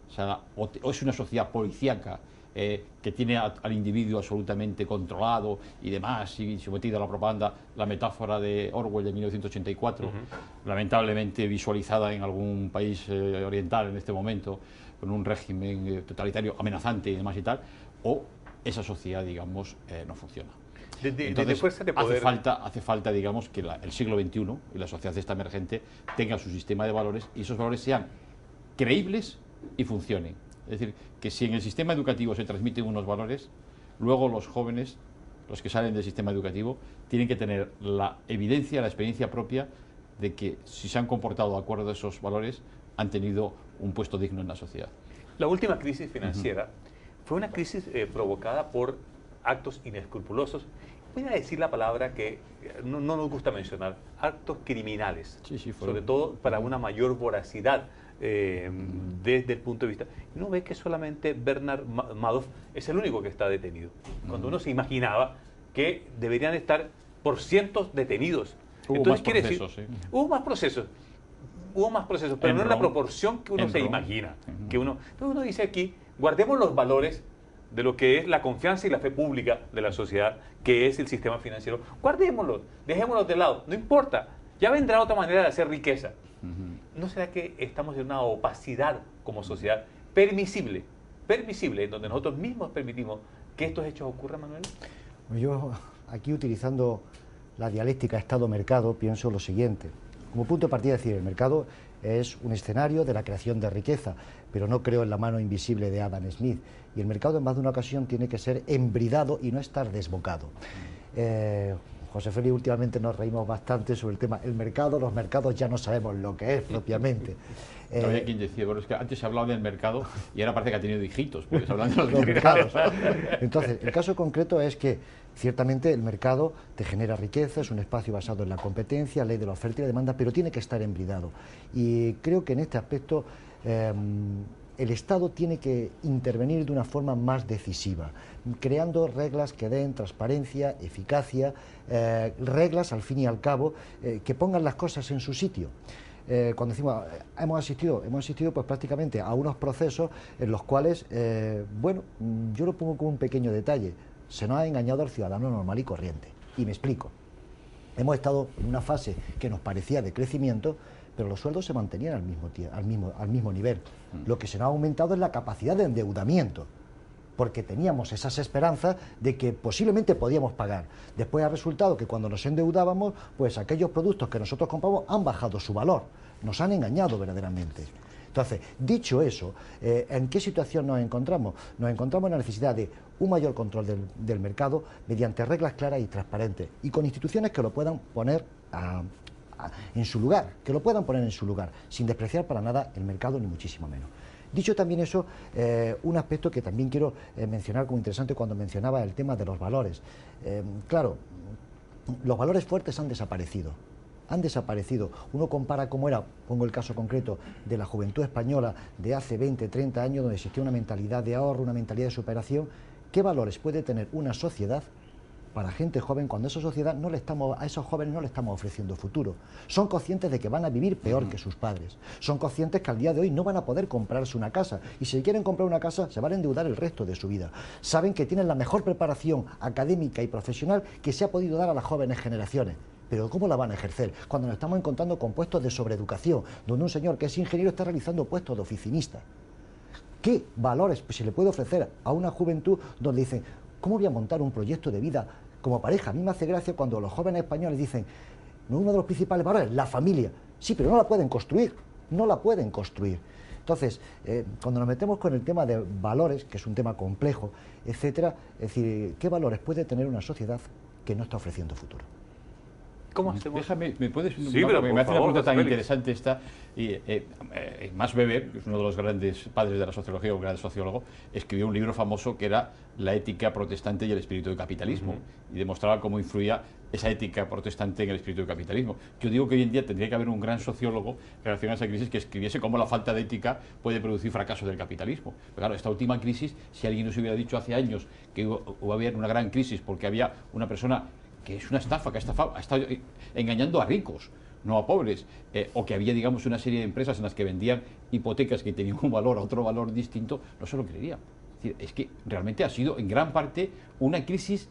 O sea, o es una sociedad policíaca, que tiene al individuo absolutamente controlado y demás, y sometido a la propaganda, la metáfora de Orwell de 1984, lamentablemente visualizada en algún país oriental en este momento, con un régimen totalitario amenazante y demás y tal, o esa sociedad, digamos, no funciona. Entonces, fuerza de poder. Hace falta, digamos, que el siglo XXI y la sociedad esta emergente tenga su sistema de valores y esos valores sean creíbles y funcionen. Es decir, que si en el sistema educativo se transmiten unos valores, luego los jóvenes, los que salen del sistema educativo, tienen que tener la evidencia, la experiencia propia de que si se han comportado de acuerdo a esos valores, han tenido un puesto digno en la sociedad. La última crisis financiera fue una crisis provocada por actos inescrupulosos. Voy a decir la palabra que no nos gusta mencionar, actos criminales, sobre todo para una mayor voracidad desde el punto de vista. Uno ve que solamente Bernard Madoff es el único que está detenido, cuando uno se imaginaba que deberían estar por cientos detenidos. Entonces quiere decir, hubo más procesos, pero no en la proporción que uno se imagina. Entonces uno dice aquí, guardemos los valores de lo que es la confianza y la fe pública de la sociedad, que es el sistema financiero. Guardémoslos, dejémoslos de lado, no importa, ya vendrá otra manera de hacer riqueza. ¿No será que estamos en una opacidad como sociedad permisible, en donde nosotros mismos permitimos que estos hechos ocurran, Manuel? Yo aquí, utilizando la dialéctica Estado-mercado, pienso lo siguiente. Como punto de partida, decir, el mercado es un escenario de la creación de riqueza, pero no creo en la mano invisible de Adam Smith. Y el mercado en más de una ocasión tiene que ser embridado y no estar desbocado. José Félix, últimamente nos reímos bastante sobre el tema, el mercado, los mercados ya no sabemos lo que es propiamente. Había quien decía, bueno, es que antes se hablaba del mercado y ahora parece que ha tenido hijitos, porque se hablan de los mercados. Entonces, el caso concreto es que ciertamente el mercado te genera riqueza, es un espacio basado en la competencia, ley de la oferta y la demanda, pero tiene que estar embridado. Y creo que en este aspecto el Estado tiene que intervenir de una forma más decisiva, creando reglas que den transparencia, eficacia, reglas al fin y al cabo que pongan las cosas en su sitio. Cuando decimos hemos asistido pues prácticamente a unos procesos en los cuales, bueno, yo lo pongo como un pequeño detalle, se nos ha engañado al ciudadano normal y corriente. Y me explico. Hemos estado en una fase que nos parecía de crecimiento, pero los sueldos se mantenían al mismo nivel. Lo que se nos ha aumentado es la capacidad de endeudamiento, porque teníamos esas esperanzas de que posiblemente podíamos pagar. Después ha resultado que cuando nos endeudábamos, pues aquellos productos que nosotros compramos han bajado su valor, nos han engañado verdaderamente. Entonces, dicho eso, ¿en qué situación nos encontramos? Nos encontramos en la necesidad de un mayor control del mercado mediante reglas claras y transparentes, y con instituciones que lo puedan poner en su lugar, sin despreciar para nada el mercado, ni muchísimo menos. Dicho también eso, un aspecto que también quiero mencionar como interesante cuando mencionaba el tema de los valores. Claro, los valores fuertes han desaparecido. Uno compara cómo era, pongo el caso concreto de la juventud española de hace 20, 30 años, donde existía una mentalidad de ahorro, una mentalidad de superación. ¿Qué valores puede tener una sociedad para gente joven cuando a esa sociedad a esos jóvenes no le estamos ofreciendo futuro? Son conscientes de que van a vivir peor que sus padres, son conscientes que al día de hoy no van a poder comprarse una casa, y si quieren comprar una casa se van a endeudar el resto de su vida. Saben que tienen la mejor preparación académica y profesional que se ha podido dar a las jóvenes generaciones, pero ¿cómo la van a ejercer cuando nos estamos encontrando con puestos de sobreeducación, donde un señor que es ingeniero está realizando puestos de oficinista? ¿Qué valores se le puede ofrecer a una juventud donde dicen, ¿cómo voy a montar un proyecto de vida como pareja? A mí me hace gracia cuando los jóvenes españoles dicen, uno de los principales valores, la familia. Sí, pero no la pueden construir. Entonces, cuando nos metemos con el tema de valores, que es un tema complejo, etcétera, es decir, ¿qué valores puede tener una sociedad que no está ofreciendo futuro? ¿Cómo hacemos? Déjame, ¿me puedes? Sí, pero me hace una pregunta tan Félix. interesante esta. Max Weber, que es uno de los grandes padres de la sociología, un gran sociólogo, escribió un libro famoso que era La ética protestante y el espíritu del capitalismo, y demostraba cómo influía esa ética protestante en el espíritu del capitalismo. Yo digo que hoy en día tendría que haber un gran sociólogo relacionado a esa crisis que escribiese cómo la falta de ética puede producir fracaso del capitalismo. Pero claro, esta última crisis, si alguien nos hubiera dicho hace años que iba a haber una gran crisis porque había una persona que es una estafa, que ha estado engañando a ricos, no a pobres, o que había, digamos, una serie de empresas en las que vendían hipotecas que tenían un valor a otro valor distinto, no se lo creería. Es decir, es que realmente ha sido en gran parte una crisis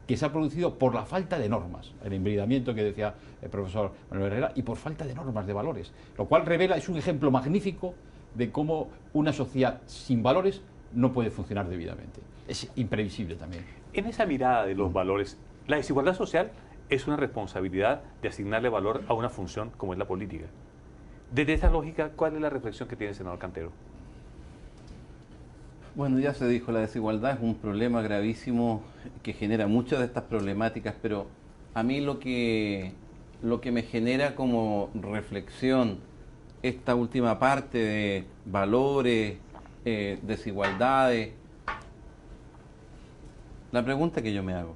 que se ha producido por la falta de normas, el embridamiento que decía el profesor Manuel Herrera, y por falta de normas, de valores, lo cual revela, es un ejemplo magnífico de cómo una sociedad sin valores no puede funcionar debidamente. Es imprevisible también. En esa mirada de los valores, la desigualdad social es una responsabilidad de asignarle valor a una función como es la política. Desde esa lógica, ¿cuál es la reflexión que tiene el senador Cantero? Bueno, ya se dijo, la desigualdad es un problema gravísimo que genera muchas de estas problemáticas, pero a mí lo que me genera como reflexión esta última parte de valores, desigualdades, la pregunta que yo me hago: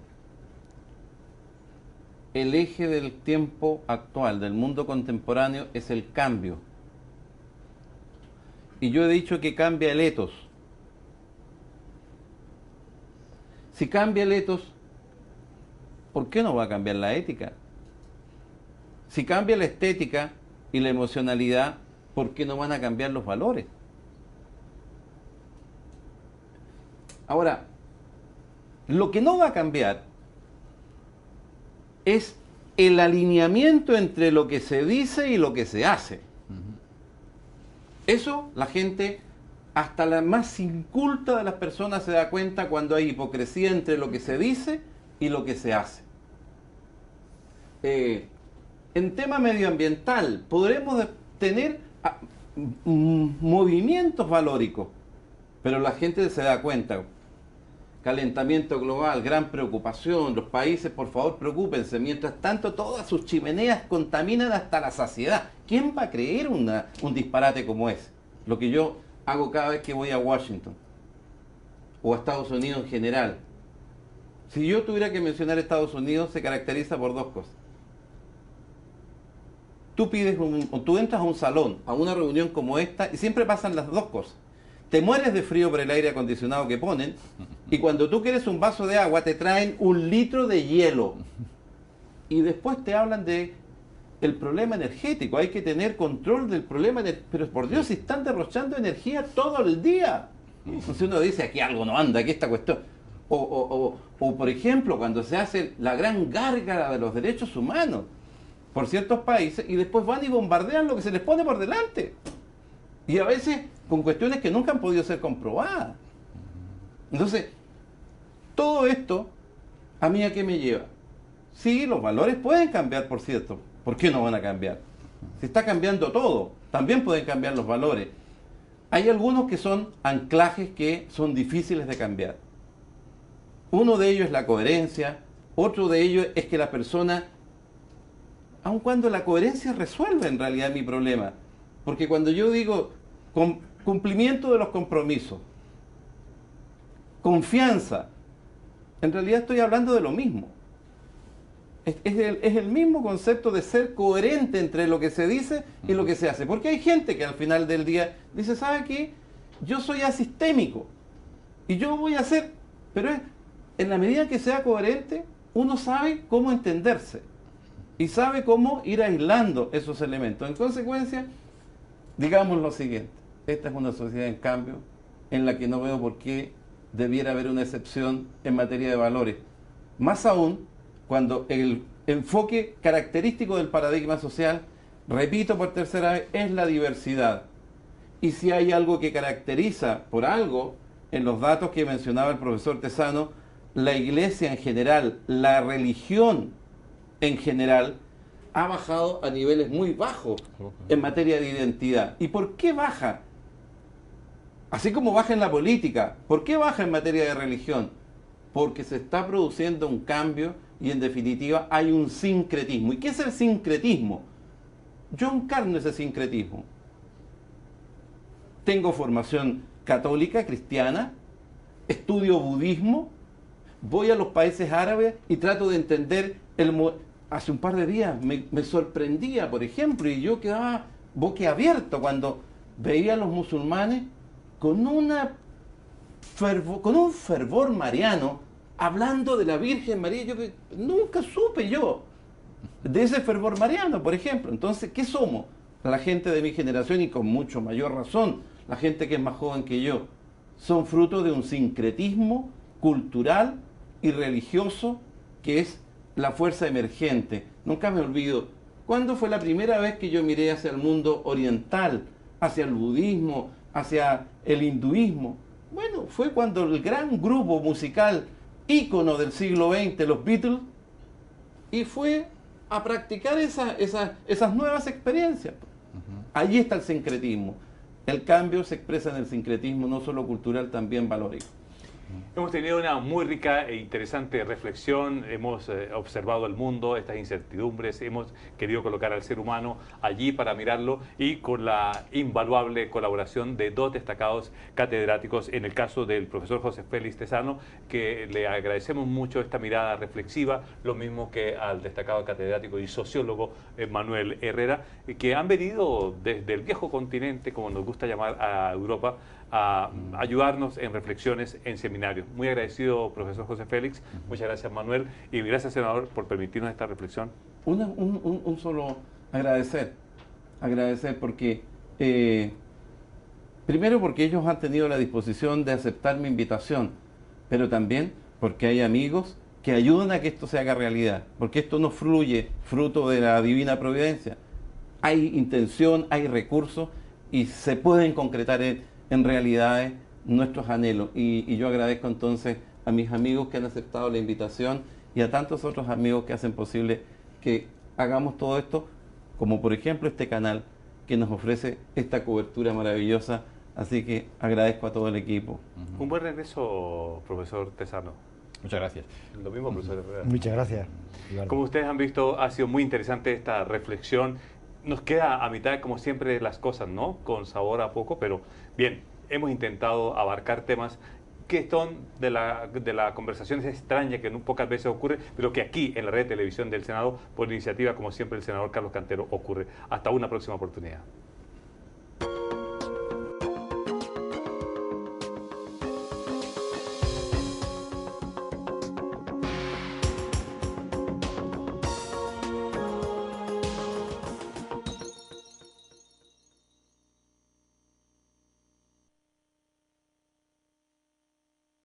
el eje del tiempo actual, del mundo contemporáneo, es el cambio. Y yo he dicho que cambia el etos. Si cambia el etos, ¿por qué no va a cambiar la ética? Si cambia la estética y la emocionalidad, ¿por qué no van a cambiar los valores? Ahora, lo que no va a cambiar es el alineamiento entre lo que se dice y lo que se hace. Eso la gente, hasta la más inculta de las personas, se da cuenta cuando hay hipocresía entre lo que se dice y lo que se hace. En tema medioambiental, podremos tener movimientos valóricos, pero la gente se da cuenta. Calentamiento global, gran preocupación, los países, por favor, preocúpense. Mientras tanto, todas sus chimeneas contaminan hasta la saciedad. ¿Quién va a creer un disparate como ese? Lo que yo hago cada vez que voy a Washington o a Estados Unidos en general. Si yo tuviera que mencionar Estados Unidos, se caracteriza por dos cosas. Tú entras a un salón, a una reunión como esta, y siempre pasan las dos cosas. te mueres de frío por el aire acondicionado que ponen, y cuando tú quieres un vaso de agua te traen 1 litro de hielo. Y después te hablan de el problema energético, hay que tener control del problema, pero por Dios, si están derrochando energía todo el día. Entonces uno dice, aquí algo no anda, aquí esta cuestión. O por ejemplo, cuando se hace la gran gárgara de los derechos humanos por ciertos países, y después van y bombardean lo que se les pone por delante. Y a veces con cuestiones que nunca han podido ser comprobadas. Entonces, todo esto, ¿a mí a qué me lleva? Sí, los valores pueden cambiar, por cierto. ¿Por qué no van a cambiar? Si está cambiando todo, también pueden cambiar los valores. Hay algunos que son anclajes que son difíciles de cambiar. Uno de ellos es la coherencia, otro de ellos es que la persona, aun cuando la coherencia resuelve en realidad mi problema, porque cuando yo digo cumplimiento de los compromisos, confianza, en realidad estoy hablando de lo mismo. Es el mismo concepto de ser coherente entre lo que se dice y lo que se hace. Porque hay gente que al final del día dice, ¿sabe qué? Yo soy asistémico y yo voy a hacer, pero en la medida que sea coherente, uno sabe cómo entenderse y sabe cómo ir aislando esos elementos. En consecuencia, digamos lo siguiente, esta es una sociedad en cambio en la que no veo por qué debiera haber una excepción en materia de valores. Más aún cuando el enfoque característico del paradigma social, repito por tercera vez, es la diversidad. Y si hay algo que caracteriza por algo, en los datos que mencionaba el profesor Tesano, la iglesia en general, la religión en general, ha bajado a niveles muy bajos en materia de identidad. ¿Y por qué baja? Así como baja en la política, ¿por qué baja en materia de religión? Porque se está produciendo un cambio y en definitiva hay un sincretismo. ¿Y qué es el sincretismo? Yo encarno ese sincretismo. Tengo formación católica, cristiana, estudio budismo, voy a los países árabes y trato de entender hace un par de días me sorprendía, por ejemplo, y yo quedaba boquiabierto cuando veía a los musulmanes con un fervor mariano, hablando de la Virgen María. Yo nunca supe yo de ese fervor mariano, por ejemplo. Entonces, ¿qué somos? La gente de mi generación, y con mucho mayor razón, la gente que es más joven que yo, son fruto de un sincretismo cultural y religioso que es la fuerza emergente. Nunca me olvido, ¿cuándo fue la primera vez que yo miré hacia el mundo oriental, hacia el budismo, hacia el hinduismo? Bueno, fue cuando el gran grupo musical ícono del siglo XX, los Beatles, y fue a practicar esas nuevas experiencias. Allí está el sincretismo. El cambio se expresa en el sincretismo, no solo cultural, también valórico. Hemos tenido una muy rica e interesante reflexión, hemos observado el mundo, estas incertidumbres, hemos querido colocar al ser humano allí para mirarlo y con la invaluable colaboración de dos destacados catedráticos, en el caso del profesor José Félix Tesano, que le agradecemos mucho esta mirada reflexiva, lo mismo que al destacado catedrático y sociólogo Manuel Herrera, que han venido desde el viejo continente, como nos gusta llamar a Europa, a ayudarnos en reflexiones en seminarios. Muy agradecido, profesor José Félix, muchas gracias, Manuel, y gracias, senador, por permitirnos esta reflexión. Un solo agradecer porque primero porque ellos han tenido la disposición de aceptar mi invitación, pero también porque hay amigos que ayudan a que esto se haga realidad, porque esto no fluye fruto de la divina providencia. Hay intención, hay recursos y se pueden concretar en realidades nuestros anhelos. Y yo agradezco entonces a mis amigos que han aceptado la invitación y a tantos otros amigos que hacen posible que hagamos todo esto, como por ejemplo este canal que nos ofrece esta cobertura maravillosa. Así que agradezco a todo el equipo. Un buen regreso, profesor Tesano. Muchas gracias. Lo mismo, profesor Herrera. Muchas gracias. Como ustedes han visto, ha sido muy interesante esta reflexión. Nos queda a mitad, como siempre, las cosas, ¿no? Con sabor a poco, pero bien, hemos intentado abarcar temas que son de la conversación extraña que pocas veces ocurre, pero que aquí, en la red de televisión del Senado, por iniciativa, como siempre, el senador Carlos Cantero, ocurre. Hasta una próxima oportunidad.